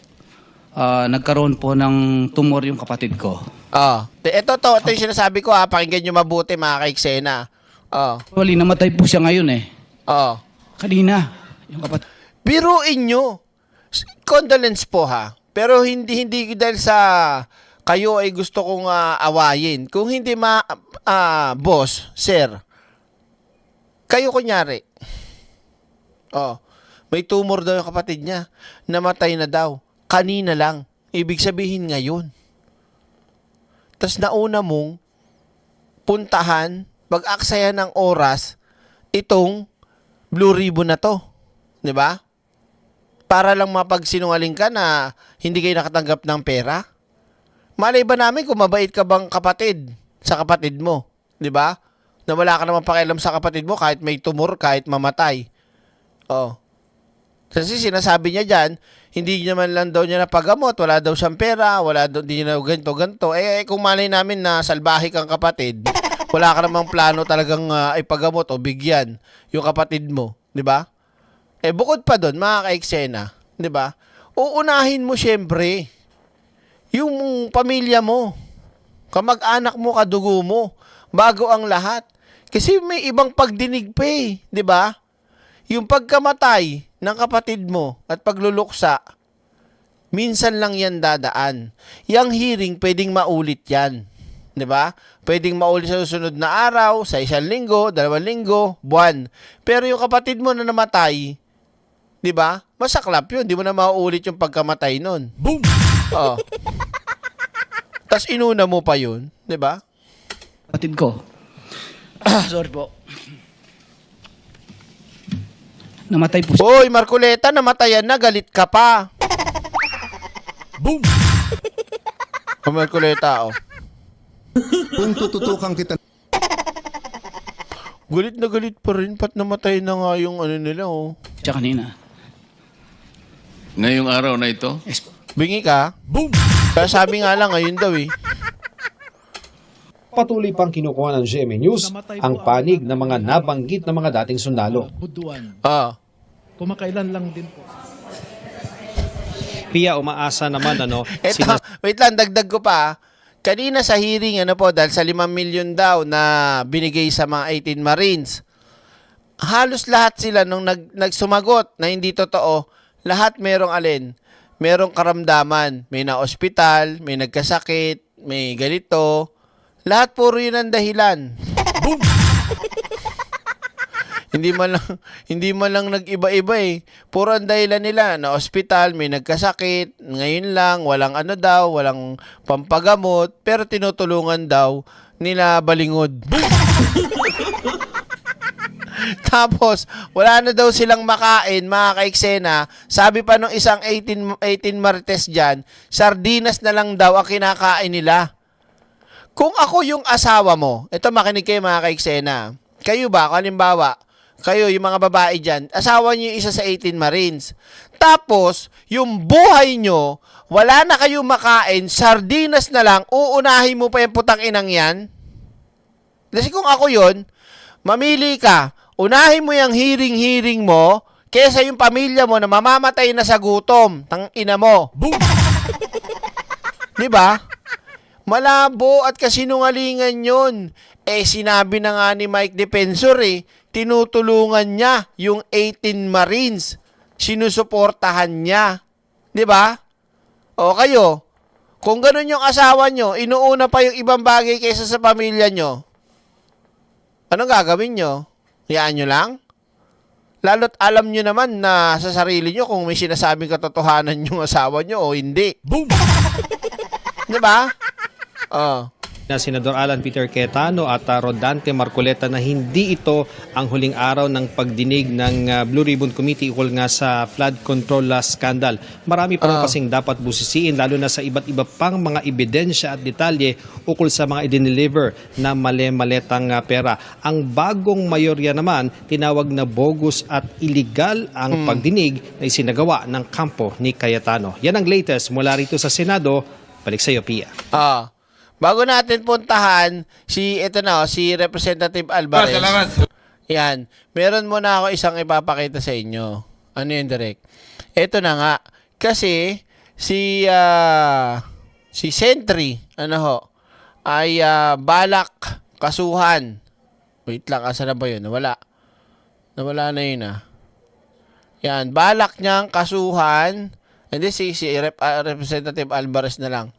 nagkaroon po ng tumor yung kapatid ko. Ito yung sinasabi ko pakinggan niyo mabuti mga kaiksena. Wali, namatay po siya ngayon eh. Kanina, yung kapatid. Biruin nyo. Condolence po Pero hindi dahil sa kayo ay gusto kong awayin. Kung hindi boss, sir, kayo kunyari, may tumor daw yung kapatid niya, namatay na daw, kanina lang, ibig sabihin ngayon. Tas nauna mong puntahan, pag-aksaya ng oras, itong Blue Ribbon na to. Diba? Para lang mapagsinungaling ka na hindi kayo nakatanggap ng pera? Malay ba namin kung mabait ka bang kapatid sa kapatid mo? Di ba? Na wala ka naman pakialam sa kapatid mo kahit may tumor, kahit mamatay. Kasi sinasabi niya dyan, hindi naman lang daw niya napagamot, wala daw siyang pera, wala daw, hindi niya ganito. Kung malay namin na salbahe kang kapatid, wala ka namang plano talagang ipagamot o bigyan yung kapatid mo. Di ba? Bukod pa doon, mga kaiksena, di ba? Uunahin mo syempre yung pamilya mo, kamag-anak mo, kadugo mo, bago ang lahat. Kasi may ibang pagdinig pa di ba? Yung pagkamatay ng kapatid mo at pagluluksa, minsan lang yan dadaan. Yang hearing, pwedeng maulit yan. Di ba? Pwedeng maulit sa susunod na araw, sa 1 linggo, 2 linggo, buwan. Pero yung kapatid mo na namatay, di ba? Masaklap yun. Di mo na mauulit yung pagkamatay nun. Boom! Tas inuna mo pa yun. Di ba? Kapatid ko. Sorry po. Namatay po. Hoy, Marcoleta, namatayan na. Galit ka pa. Boom! Marcoleta, Kung tututukan kita. Galit na galit pa rin. Pat namatay na nga yung nila, Siya kanina. Ngayong araw na ito? Yes po. Bingi ka? Boom! Kaya sabi nga lang, ngayon daw eh. Patuloy pang kinukuha ng GMA News ang panig ng mga nabanggit na mga dating sundalo. Kumakailan lang din po. Pia, umaasa naman Eto, wait lang, dagdag ko pa. Kanina sa hearing, dahil sa 5 million daw na binigay sa mga 18 Marines, halos lahat sila nung nagsumagot na hindi totoo, lahat merong alin? Merong karamdaman. May na-ospital, may nagkasakit, may ganito. Lahat puro yun ang dahilan. Boom! Hindi man lang nag-iba-iba eh. Puro ang dahilan nila na ospital, may nagkasakit, ngayon lang, walang walang pampagamot, pero tinutulungan daw nila balingod. Tapos, wala na daw silang makain, mga ka-eksena. Sabi pa nung isang 18 Marites dyan, sardinas na lang daw ang kinakain nila. Kung ako yung asawa mo, ito makinig kayo mga ka-eksena, kayo ba, halimbawa, kayo yung mga babae dyan, asawa nyo yung isa sa 18 Marines. Tapos, yung buhay nyo, wala na kayo makain, sardinas na lang, uunahin mo pa yung putang inang yan? Kasi kung ako yun, mamili ka, unahin mo yung hiring-hiring mo, kesa yung pamilya mo na mamamatay na sa gutom, tang ina mo. Boom! Diba? Malabo at kasinungalingan yun. Sinabi na nga ni Mike Defensor tinutulungan niya yung 18 Marines. Sinusuportahan niya. Diba? O kayo, kung ganun yung asawa nyo, inuuna pa yung ibang bagay kaysa sa pamilya nyo, anong gagawin nyo? Hayaan nyo lang? Lalo't alam nyo naman na sa sarili nyo kung may sinasabing katotohanan yung asawa nyo o hindi. Boom! Diba? Na Senador Alan Peter Cayetano at Rodante Marcoleta na hindi ito ang huling araw ng pagdinig ng Blue Ribbon Committee ukol nga sa flood control scandal. Marami pa rin kasing dapat busisiin lalo na sa iba't iba pang mga ebidensya at detalye ukol sa mga idineliver na mali-maletang pera. Ang bagong mayorya naman tinawag na bogus at illegal ang pagdinig na isinagawa ng kampo ni Cayetano. Yan ang latest mula rito sa Senado. Balik sa iyo, Pia. Bago natin puntahan si Representative Alvarez. Salamat. Yan. Meron muna ako isang ipapakita sa inyo. Ano yun, Direk? Ito na nga. Kasi si Sentry ay balak kasuhan. Wait lang, asan na ba yun? Nawala na yun Yan, balak niyang kasuhan. Hindi si Representative Alvarez na lang.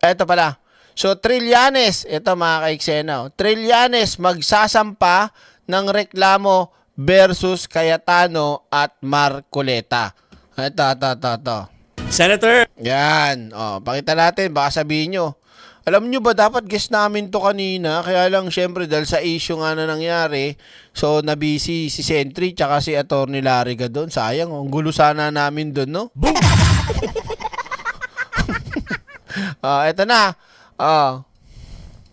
Ito pala. So, Trillanes, ito mga ka-eksena, Trillanes magsasampa ng reklamo versus Cayetano at Marcoleta. Ito. Senator! Yan. Pakita natin, baka sabihin nyo. Alam nyo ba, dapat guest namin to kanina, kaya lang syempre dahil sa issue nga na nangyari, so nabisi si Sentry tsaka si Atty. Lariga doon. Sayang, ang gulo sana namin doon, no? Boom! Ito na.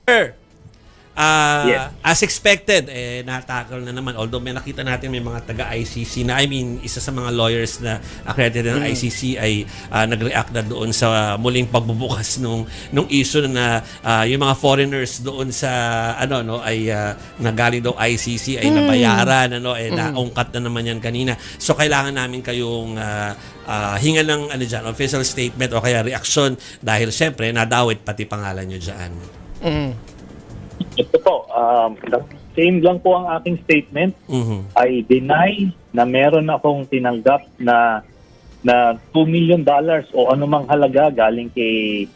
Yes. As expected, natakal na naman. Although may nakita natin may mga taga-ICC na, isa sa mga lawyers na accredited ng ICC ay nag-react na doon sa muling pagbubukas nung issue na yung mga foreigners doon sa ay nagaling daw ICC ay nabayaran naungkat na naman yan kanina. So kailangan namin kayong hinga ng official statement o kaya reaksyon dahil syempre nadawit pati pangalan nyo dyan. Ito po, same lang po ang aking statement. I deny na meron akong tinanggap na $2 million o anumang halaga galing kay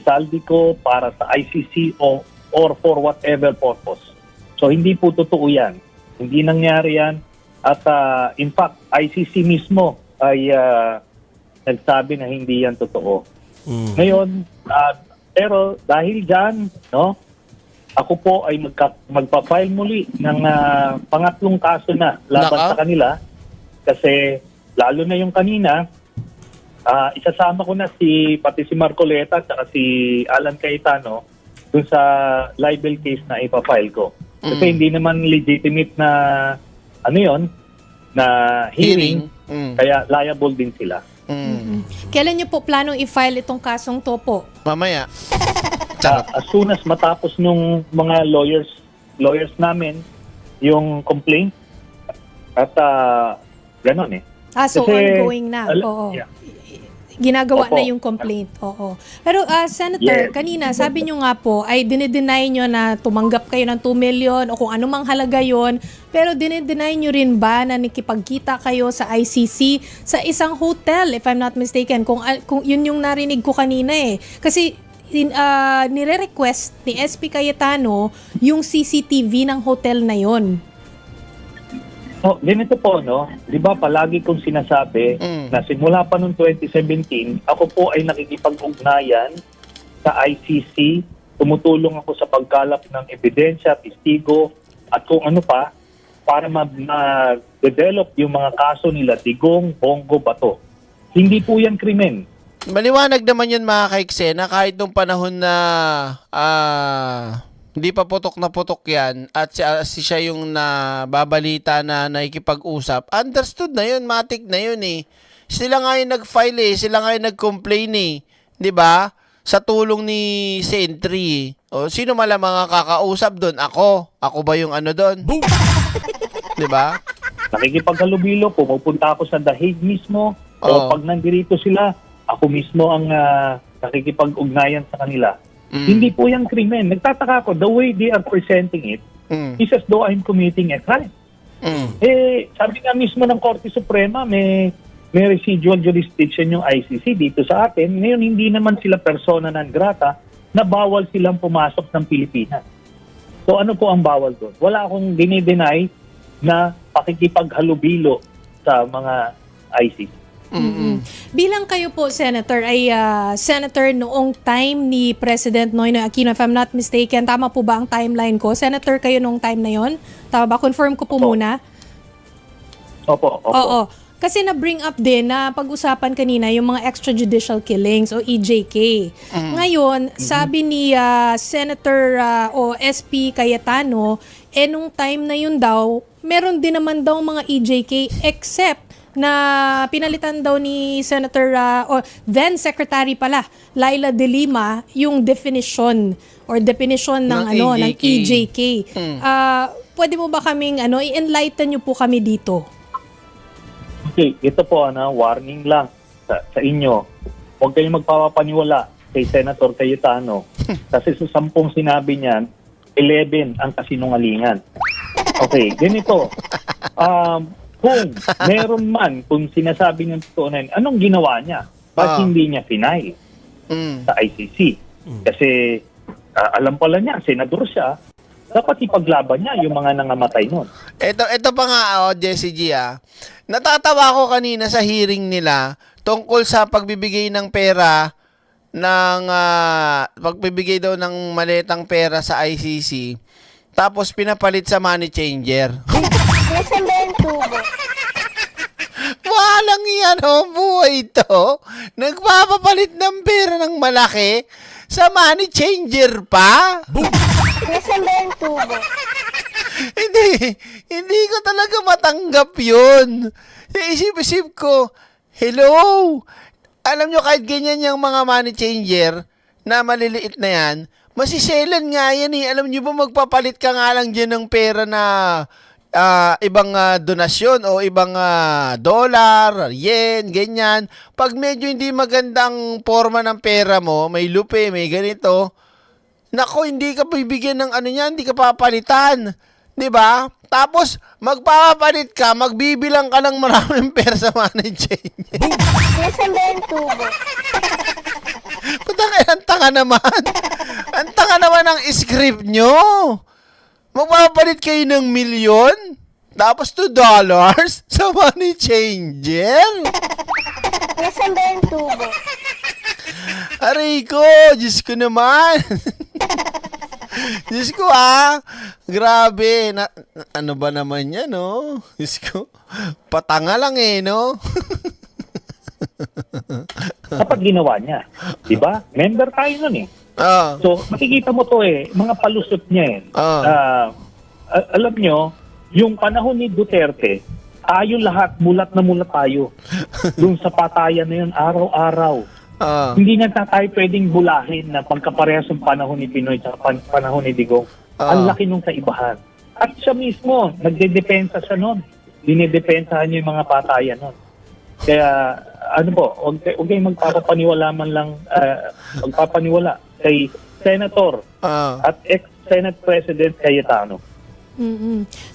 Saldico para sa ICC or for whatever purpose. So hindi po totoo yan. Hindi nangyari yan. At in fact, ICC mismo ay nagsabi na hindi yan totoo. Ngayon, pero dahil dyan, ako po ay magpa-file muli ng pangatlong kaso na laban sa kanila kasi lalo na yung kanina, isasama ko na pati si Marcoleta at si Alan Cayetano dun sa libel case na ipa-file ko. Kasi hindi naman legitimate na na hearing, kaya liable din sila. Kailan niyo po planong i-file itong kasong to po? Mamaya. As soon as matapos nung mga lawyers namin yung complaint at ganon eh. So Kasi, ongoing na. Oo. yeah. Ginagawa Opo. na yung complaint. Oo. Pero Senator, Yes. kanina sabi nyo nga po ay dinideny nyo na tumanggap kayo ng 2 million o kung anumang halaga yon. Pero dinideny nyo rin ba na nakipagkita kayo sa ICC sa isang hotel, if I'm not mistaken? Kung yun yung narinig ko kanina eh. Kasi nire-request ni SP Cayetano yung CCTV ng hotel na yon. Ganito po, no? Di ba palagi kong sinasabi na simula pa noong 2017, ako po ay nakikipag-ugnayan sa ICC, tumutulong ako sa pagkalap ng ebidensya, testigo, at kung ano pa, para ma-develop yung mga kaso nila, Digong, Bongo, Bato. Hindi po yan krimen. Maliwanag naman yun mga kaiksena kahit nung panahon na hindi pa putok na putok yan at siya yung nababalita na nakikipag-usap, understood na yun, matik na yun eh. Sila nga yung nag-file eh, sila nga yung nag-complain eh. 'Di ba? Sa tulong ni Sentry. O sino malamang kakausap doon? Ako ba yung ano doon? 'Di ba? Nakikipaghalubilo, pumupunta ako sa The Hague mismo, o pag nandito sila, ako mismo ang nakikipag-ugnayan sa kanila. Hindi po yan krimen. Nagtataka ko, the way they are presenting it, is as though I'm committing a crime. Sabi nga mismo ng Korte Suprema, may residual jurisdiction yung ICC dito sa atin. Ngayon, hindi naman sila persona non grata na bawal silang pumasok ng Pilipinas. So ano po ang bawal doon? Wala akong dinideny na pakikipaghalubilo sa mga ICC. Bilang kayo po, Senator, ay Senator noong time ni President Noynoy Aquino, if I'm not mistaken, tama po ba ang timeline ko? Senator kayo noong time na yon? Tama ba? Confirm ko po muna. Opo. Oo. Kasi na-bring up din na pag-usapan kanina yung mga extrajudicial killings o EJK. Ngayon, sabi ni Senator o SP Cayetano, nung time na yun daw, meron din naman daw mga EJK except na pinalitan daw ni Senator o then Secretary pala Laila De Lima yung definition ng EJK. Pwede mo ba kaming i-enlighten niyo po kami dito? Okay, ito po warning lang sa inyo. Huwag kayong magpapaniwala kay Senator Cayetano kasi sa 10 sinabi niyan, 11 ang kasinungalingan. Okay, ganito. Kung meron man, kung sinasabi ng totoo na yun, anong ginawa niya? Ba't hindi niya final sa ICC? Kasi alam pala niya, senador siya, dapat ipaglaban niya yung mga nangamatay nun. Ito pa nga, Jesse G, natatawa ko kanina sa hearing nila tungkol sa pagbibigay ng pera pagbibigay daw ng maletang pera sa ICC tapos pinapalit sa money changer. Nasaan ba yung tubo? Walang yan, buhay ito. Nagpapapalit ng pera ng malaki sa money changer pa. Nasaan ba yung tubo? Hindi ko talaga matanggap yun. Isip-isip ko, hello? Alam nyo, kahit ganyan yung mga money changer na maliliit na yan, masiselan nga yan eh. Alam nyo ba, magpapalit ka nga lang dyan ng pera na ibang donasyon o ibang dollar, yen, ganyan. Pag medyo hindi magandang forma ng pera mo, may lupe, may ganito, nako, hindi ka bibigyan ng niyan, hindi ka papalitan. 'Di ba? Tapos, magpapalit ka, magbibilang ka ng maraming pera sa money changer. Nasaan ba yung tubo? Ang tanga naman. Ang tanga naman ng script nyo. Magpapalit kayo ng milyon, tapos $2 sa money changer. Nasaan ba yung tubo? Aray ko, Diyos ko naman. Diyos ko grabe. Ano ba naman yan, no? Diyos ko, patanga lang no? Dapat ginawa niya. Diba? Member tayo nun eh. So, makikita mo to mga palusot niya alam nyo, yung panahon ni Duterte, tayo lahat, mulat na mulat tayo. dun sa patayan na yun araw-araw. Hindi na tayo pwedeng bulahin na pagkaparehas ng panahon ni Pinoy at panahon ni Digong. Ang laki nung kaibahan. At siya mismo, nagdedepensa siya nun. Dinidepensahan niya yung mga patayan nun. Kaya, ano po, huwag kayong magpapaniwala man lang, magpapaniwala kay Senator at ex-Senate President Cayetano.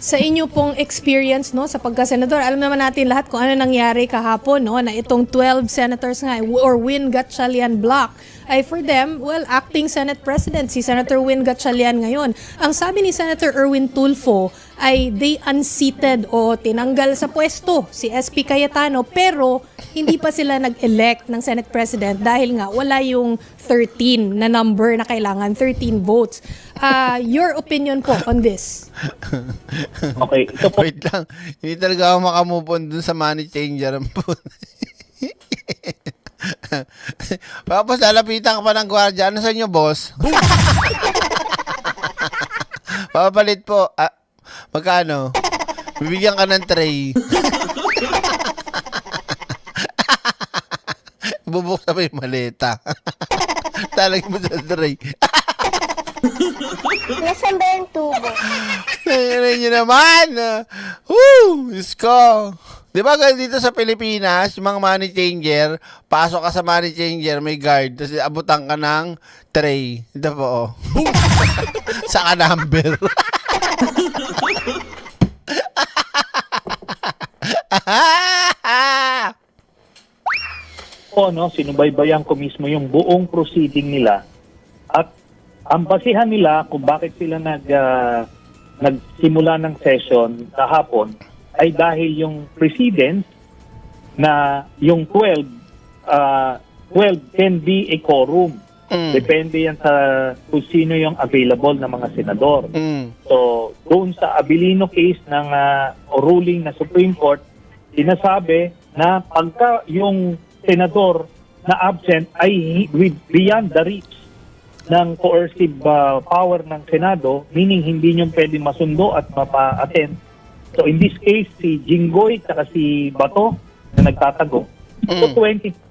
Sa inyo pong experience no sa pagka-senador, alam naman natin lahat kung ano nangyari kahapon no na itong 12 senators nga or Win Gatchalian block ay for them, well, acting Senate President si Senator Win Gatchalian ngayon. Ang sabi ni Senator Erwin Tulfo ay they unseated o tinanggal sa pwesto si SP Cayetano pero hindi pa sila nag-elect ng Senate President dahil nga wala yung 13 na number na kailangan, 13 votes. Your opinion po on this? Okay, ito po. Wait lang. Hindi talaga ako makamove on dun sa money changer. Tapos lalapitan ka pa ng gwardiya. Ano sa inyo, boss? Papalit po. Magkano? Bibigyan ka ng tray. Bubuksan mo yung maleta. Talagay mo sa tray. Nasaan ba yung tubo? Nangyari nyo naman. Woo! Diyos ko. Di ba dito sa Pilipinas, yung mga money changer, pasok ka sa money changer, may guard, tapos abutan ka ng tray. Ito po, oh. Saka number. Sinubaybayan ko mismo yung buong proceeding nila at ang basihan nila kung bakit sila nagsimula ng session kahapon ay dahil yung president na yung 12 can be a quorum. Depende yan sa kung sino yung available na mga senador. So, doon sa Abilino case ng ruling na Supreme Court, sinasabi na pagka yung senador na absent ay beyond the reach ng coercive power ng Senado, meaning hindi nyo pwede masundo at mapa-attend. So in this case, si Jinggoy at si Bato na nagtatago. So 22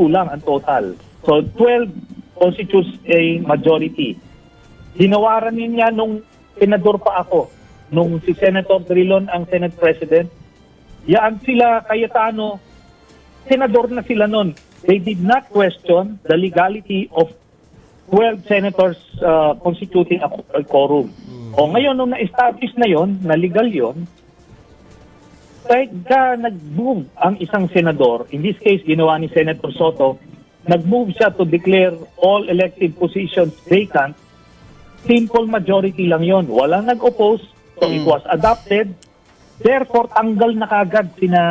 lang ang total. So 12 constitutes a majority. Ginawaran niya nung senador pa ako, nung si Senator Drilon ang Senate President. Yaan sila, Cayetano, senador na sila nun. They did not question the legality of 12 senators constituting a quorum. O ngayon, nung na-establish na yon, na legal yon, kahit nag-move ang isang senador, in this case, ginawa ni Senator Soto, nag-move siya to declare all elected positions vacant, simple majority lang yon. Walang nag-oppose, so it was adopted. Therefore, tanggal na kagad sina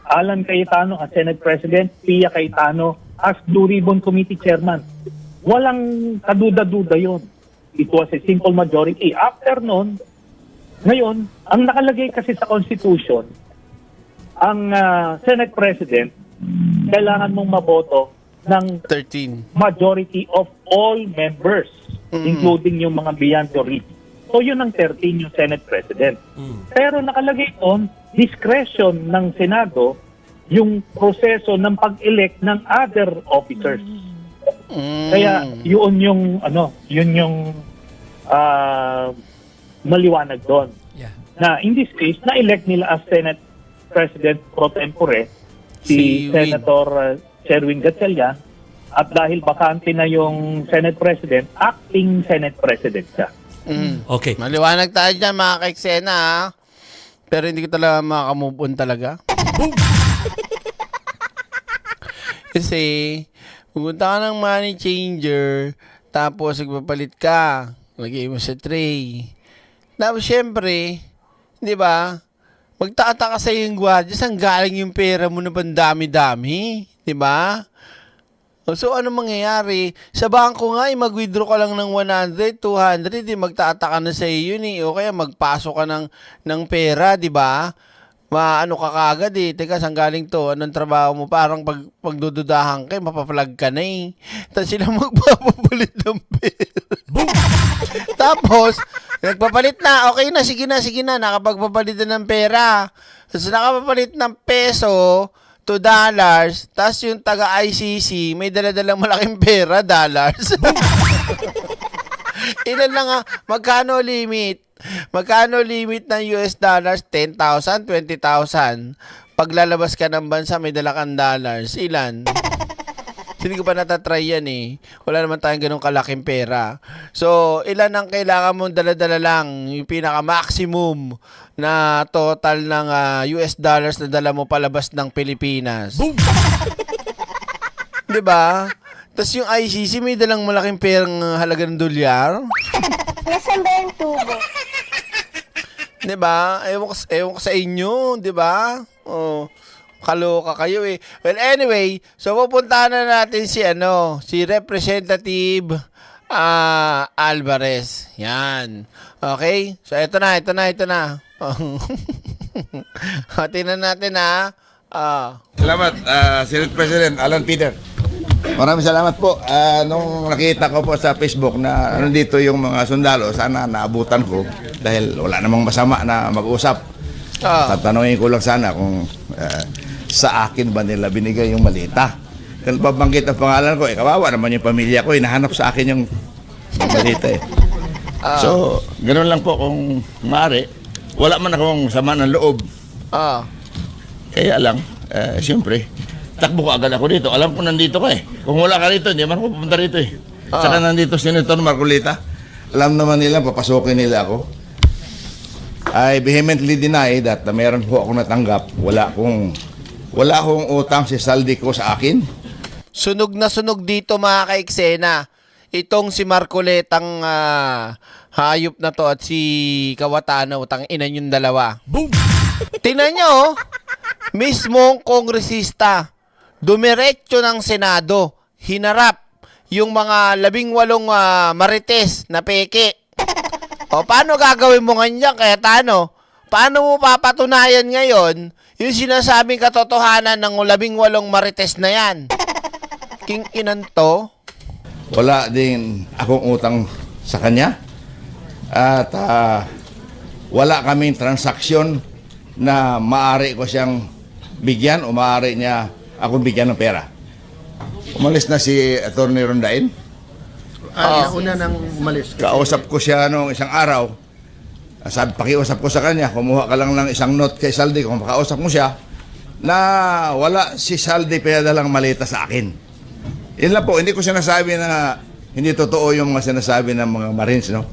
Alan Cayetano as Senate President, Pia Cayetano as Blue Ribbon Committee Chairman. Walang kaduda-duda yon. It was a simple majority. After nun, ngayon, ang nakalagay kasi sa Constitution, ang Senate President, kailangan mong maboto ng 13 majority of all members, including yung mga beyond the reach. So yun ang 13 yung Senate President. Pero nakalagay doon, discretion ng Senado yung proseso ng pag-elect ng other officers. Kaya yun yung maliwanag doon. Na in this case, na-elect nila as Senate President pro tempore si Senator Sherwin Gatchalian at dahil bakante na yung Senate President, acting Senate President siya. Okay. Maliwanag tayo dyan mga kaiksena ha. Pero hindi ko talaga makamove on talaga. Kasi pupunta ka ng money changer tapos nagpapalit ka. Lagay mo sa tray. Tapos syempre, di ba? Magtataka sa yung gwardiya saan galing yung pera mo na pandami-dami. Di ba? So, ano mangyayari? Sa bangko nga, mag-withdraw ka lang ng 100, 200, magtataka na sa iyo yun eh. O kaya magpasok ka ng pera, di ba? Maano ka kagad eh. Teka, saan galing to? Anong trabaho mo? Parang pagdududahan ka, mapapalag ka na eh. Tapos sila magpapapalit ng pera. Tapos, nagpapalit na. Okay na, sige na. Nakapagpapalit na ng pera. Tapos nakapapalit ng peso to dollars, tapos yung taga-ICC may dala-dalang malaking pera, dollars. Ilan lang magkano limit? Magkano limit ng US dollars? 10,000, 20,000. Paglalabas ka ng bansa, may dala kang dollars. Ilan? Hindi ko pa natatry yan eh. Wala naman tayong ganun kalaking pera. So, ilan ang kailangan mong dala-dala lang? Yung pinaka-maximum na total ng US dollars na dala mo palabas ng Pilipinas. Boom! Diba? Tapos yung ICC may dalang malaking perang halaga ng dolyar. Nasaan ba yung tubo? Diba? Ewan ko sa inyo, diba? Oh, kaloka kayo eh. Well, anyway, so pupuntahan na natin si Representative Alvarez. Yan. Okay? So, ito na. Tingnan natin Salamat, Senate President Alan Peter. Maraming salamat po. Nung nakita ko po sa Facebook na nandito yung mga sundalo, sana naabutan ko dahil wala namang masama na mag-usap. Tatanungin ko lang sana kung sa akin ba nila binigay yung malita. Dahil babanggit ang pangalan ko, kawawa naman yung pamilya ko, hinahanap sa akin yung malita eh. So, ganoon lang po kung maaari. Wala man akong sama ng loob. Kaya lang, siyempre, takbo ko agad ako dito. Alam ko nandito ka eh. Kung wala ka rito, hindi man ako pupunta rito eh. Saka nandito Senator Marcolita. Alam naman nila, papasukin nila ako. I vehemently deny that meron po ako natanggap. Wala akong utang si Saldi ko sa akin. Sunog na sunog dito mga ka-eksena. Itong si Marcoletang hayop na to at si Cayetano, tang-inan yung dalawa. Boom! Tingnan nyo, mismong kongresista, dumiretso ng Senado, hinarap yung mga 18 marites na peke. O paano gagawin mo ganyan, Cayetano? Paano mo papatunayan ngayon yung sinasabing katotohanan ng 18 marites na yan? King inan to? Wala din akong utang sa kanya. At wala kaming transaksyon na maaari ko siyang bigyan o maaari niya akong bigyan ng pera. Umalis na si Attorney Rondain. Una nang umalis. Kausap ko siya noong isang araw. Pakiusap ko sa kanya, kumuha ka lang ng isang note kay Saldi kung makausap mo siya na wala si Saldi pinadalang malita sa akin. Yan lang po, hindi ko sinasabi na hindi totoo yung mga sinasabi ng mga Marines, no?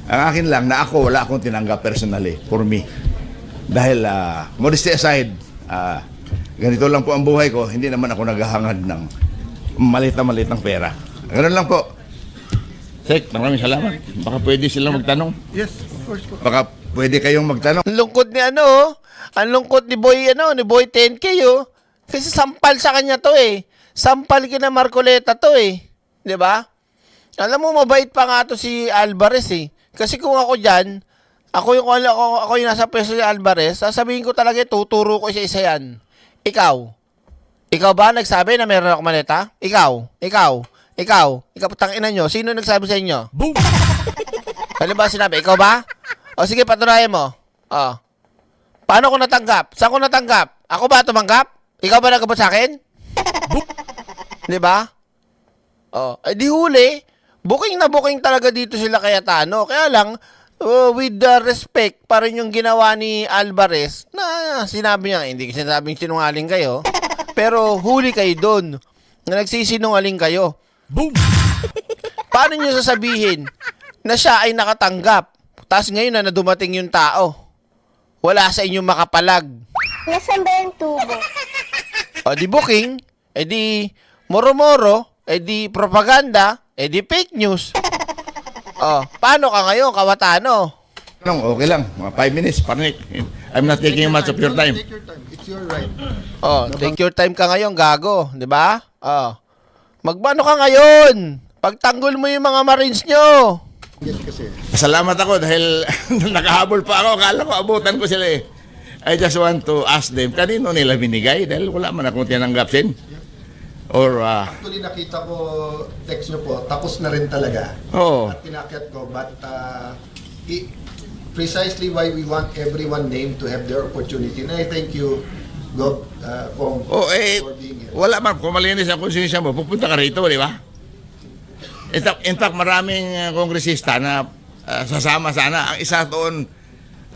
Ang akin lang na wala akong tinanggap personally for me. Dahil, modesty aside, ganito lang po ang buhay ko, hindi naman ako naghahangad ng maliit-malitang pera. Ganun lang po. Sek, maraming salamat. Baka pwede silang magtanong. Yes, of course po. Baka pwede kayong magtanong. Ang lungkot ni ang lungkot ni Boy 10K Kasi sampal sa kanya to eh. Sampal kina Marcoleta to eh. 'Di ba? Alam mo mabait pa nga to si Alvarez eh. Kasi kung ako diyan, ako yung nasa pwesto ni Alvarez, sasabihin ko talaga tuturo ko isa yan. Ikaw ba nagsabi na meron ako maleta? Ikaw tangina nyo. Sino nagsabi sa inyo? Boom! Ano ba sinabi? Ikaw ba? O sige, patunayan mo. Paano ko natanggap? Saan ko natanggap? Ako ba tumanggap? Ikaw ba nagabot sa akin? Di ba? Di huli. Booking na booking talaga dito sila Cayetano. Kaya lang, with the respect pa rin yung ginawa ni Alvarez na sinabi niya, hindi sinasabing sinungaling kayo, pero huli kayo doon na nagsisinungaling kayo. Boom! Paano niyo sasabihin na siya ay nakatanggap, tapos ngayon na dumating yung tao, wala sa inyong makapalag? Nasaan ba yung tubo? Di booking, di moro-moro, di propaganda, di fake news. Paano ka ngayon, Cayetano? Okay lang, mga 5 minutes, panic. I'm not taking much of your time. Take your time. It's your right. Take your time ka ngayon, gago. Di ba? Magbano ka ngayon? Pagtanggol mo yung mga Marines nyo. Yes, kasi. Salamat ako dahil nakahabol pa ako. Akala ko abutan ko sila eh. I just want to ask them, kanino nila binigay? Dahil wala man akong tinanggap sin. Or, Actually, nakita ko text nyo po, tapos na rin talaga. Oo. At pinakyat ko, but precisely why we want everyone named to have their opportunity. And I thank you, Gov, Kong, for being here. Wala man, kung malinis ang konsensya mo, pupunta ka rito, di ba? In fact, maraming kongresista na sasama sana. Ang isa doon,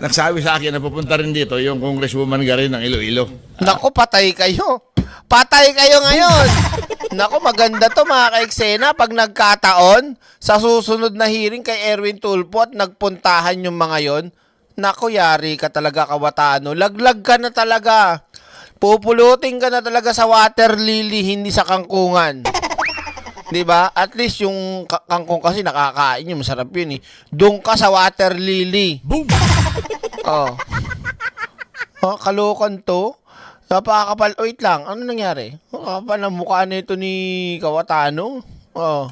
nagsabi sa akin na pupunta rin dito, yung Congresswoman Garin ng Iloilo. Naku, patay kayo. Patay kayo ngayon. Naku, maganda to mga ka-eksena. Pag nagkataon, sa susunod na hearing kay Erwin Tulfo at nagpuntahan yung mga yon, naku, yari ka talaga, Kawatano. Laglag ka na talaga. Pupulutin ka na talaga sa water lily, hindi sa kangkungan. 'Di ba? At least yung kangkong kasi nakakain yun, masarap yun eh. Doon ka sa water lily. Boom! Oh. Oh, kalokan to. Napakakapal. Wait lang, ano nangyari? Kapal na mukha nito ni Kawatano. Oh.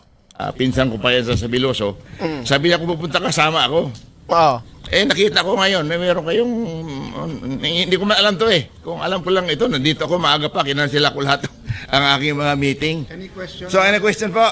Pinsan ko pa yan sa Sabiloso. Sabi niya kung pupunta kasama ako. Oh. Nakita ko ngayon, meron kayong, hindi ko alam to eh. Kung alam ko lang ito, nandito ako maaga pa, kinansila ko lahat ang aking mga meeting. Any question? So, any question po?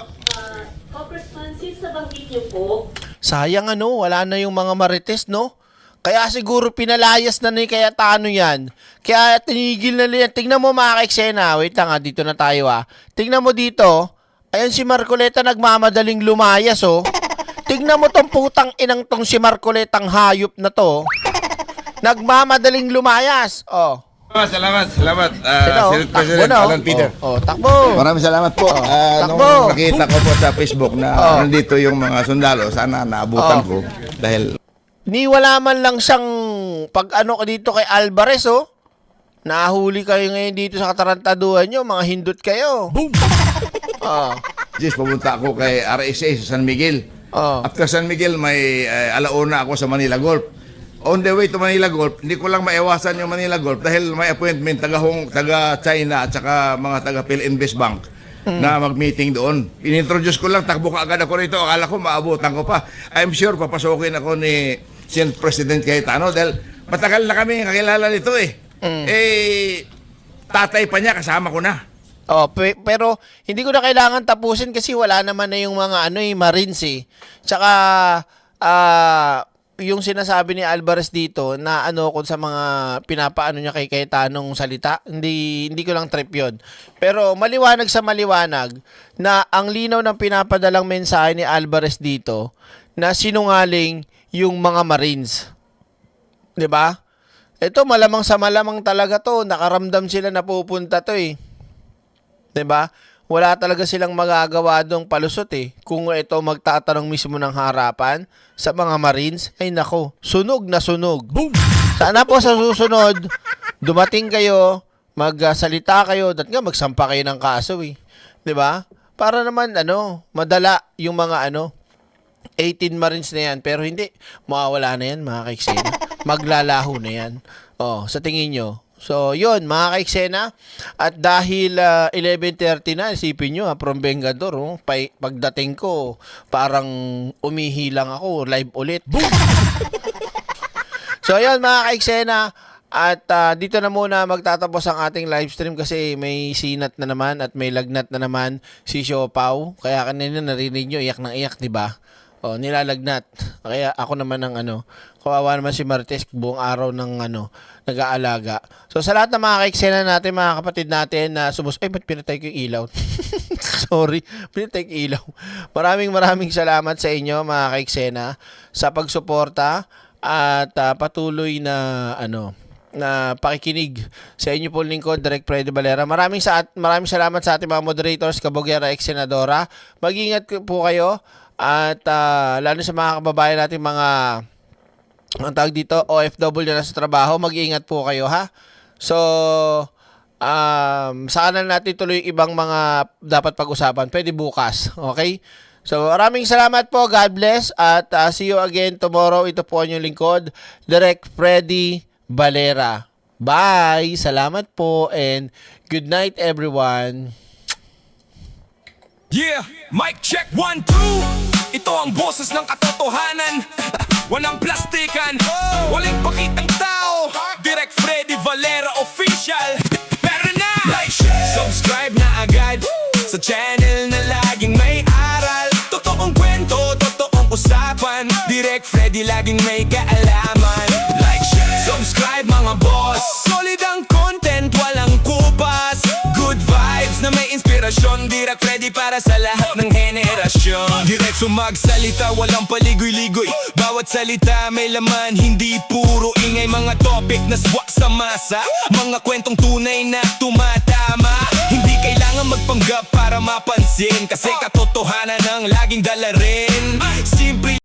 Congressman, since nabanggit niyo po, Sayang ano, wala na yung mga marites, no? Kaya siguro pinalayas na ni Cayetano yan. Kaya tinigil na nila. Tingnan mo mga ka-eksena. Wait lang dito na tayo Tingnan mo dito. Ayan si Marcoleta nagmamadaling lumayas Tingnan mo tong putang inang tong si Marcoletang hayop na to. Nagmamadaling lumayas. Salamat. Ito, Senate President takbo na, Alan Peter. Takbo. Maraming salamat po. Takbo. Nung nakita ko po sa Facebook na nandito yung mga sundalo, sana naabutan ko. Dahil Wala man lang siyang pag ano ka dito kay Alvarez nahuli kayo ngayon dito sa katarantaduhan nyo, mga hindot kayo. Boom! pumunta ako kay RSA sa San Miguel. After San Miguel, may alauna ako sa Manila Golf. On the way to Manila Golf, hindi ko lang maiwasan yung Manila Golf dahil may appointment taga China at saka mga taga PhilInvest Bank na mag-meeting doon. Inintroduce ko lang, takbo ka agad ako rito. Akala ko maabutan ko pa. I'm sure papasokin ako ni Senate President Cayetano dahil matagal na kami kakilala nito tatay pa niya, kasama ko na. Pero hindi ko na kailangan tapusin kasi wala naman na yung mga Marines Tsaka yung sinasabi ni Alvarez dito na ko sa mga pinapaano niya kay Cayetanong salita, hindi ko lang trip yun. Pero maliwanag sa maliwanag na ang linaw ng pinapadalang mensahe ni Alvarez dito na sinungaling yung mga Marines. 'Di ba? Ito malamang sa malamang talaga to, nakaramdam sila na pupunta to 'Di ba? Wala talaga silang magagawa dong palusot Kung ito magtatanong mismo ng harapan sa mga Marines, ay nako, sunog na sunog. Boom! Sana po sa susunod, dumating kayo, magsalita kayo, at nga magsampa kayo ng kaso 'Di ba? Para naman madala yung mga 18 Marines na yan, pero hindi, mawawala na yan mga ka-eksena. Maglalaho na yan. Sa tingin nyo. So, yun, mga ka-eksena. At dahil 11:30 na, isipin nyo, from Bengador, pagdating ko, parang umihilang ako, live ulit. So, yun, mga ka-eksena. At dito na muna magtatapos ang ating live stream kasi may sinat na naman at may lagnat na naman si Siopaw. Kaya kanina narinig nyo, iyak ng iyak, diba? Nilalagnat. Kaya ako naman ang kawawa naman si Martes buong araw ng nag-aalaga. So sa lahat ng mga ka-eksena natin, mga kapatid natin na ba't pinatay ko yung ilaw? Sorry, pinatay ko yung ilaw. Maraming salamat sa inyo mga ka-eksena sa pagsuporta at patuloy na na pakikinig sa inyo po lingkod, Direk Freddy Valera. Maraming salamat sa ating mga moderators, Kabogera, Senadora. Mag-ingat po kayo. At lalo sa mga kababayan natin, ang tawag dito, OFW na sa trabaho, mag-iingat po kayo So, saan natin tuloy ibang mga dapat pag-usapan? Pwede bukas, okay? So, maraming salamat po, God bless, at see you again tomorrow. Ito po ang inyong lingkod, Direk Freddy Valera. Bye! Salamat po, and good night everyone! Yeah, mic check 1, 2. Ito ang boses ng katotohanan. Walang plastikan, walang pakitang tao. Direk Freddy Valera Official. Meron na! Like, share, subscribe na agad sa channel na laging may aral. Totoong kwento, totoong usapan. Direk Freddy Freddy laging may kaalaman. Like, share, subscribe mga boss. Solid ang content, walang kupas. Good vibes na may inspirasyon. Direct Freddy para sa lahat ng henerasyon. Diretso magsalita, walang paligoy-ligoy. Bawat salita may laman, hindi puro ingay. Mga topic na swak sa masa, mga kwentong tunay na tumatama. Hindi kailangan magpanggap para mapansin, kasi katotohanan ang laging dala rin. Simple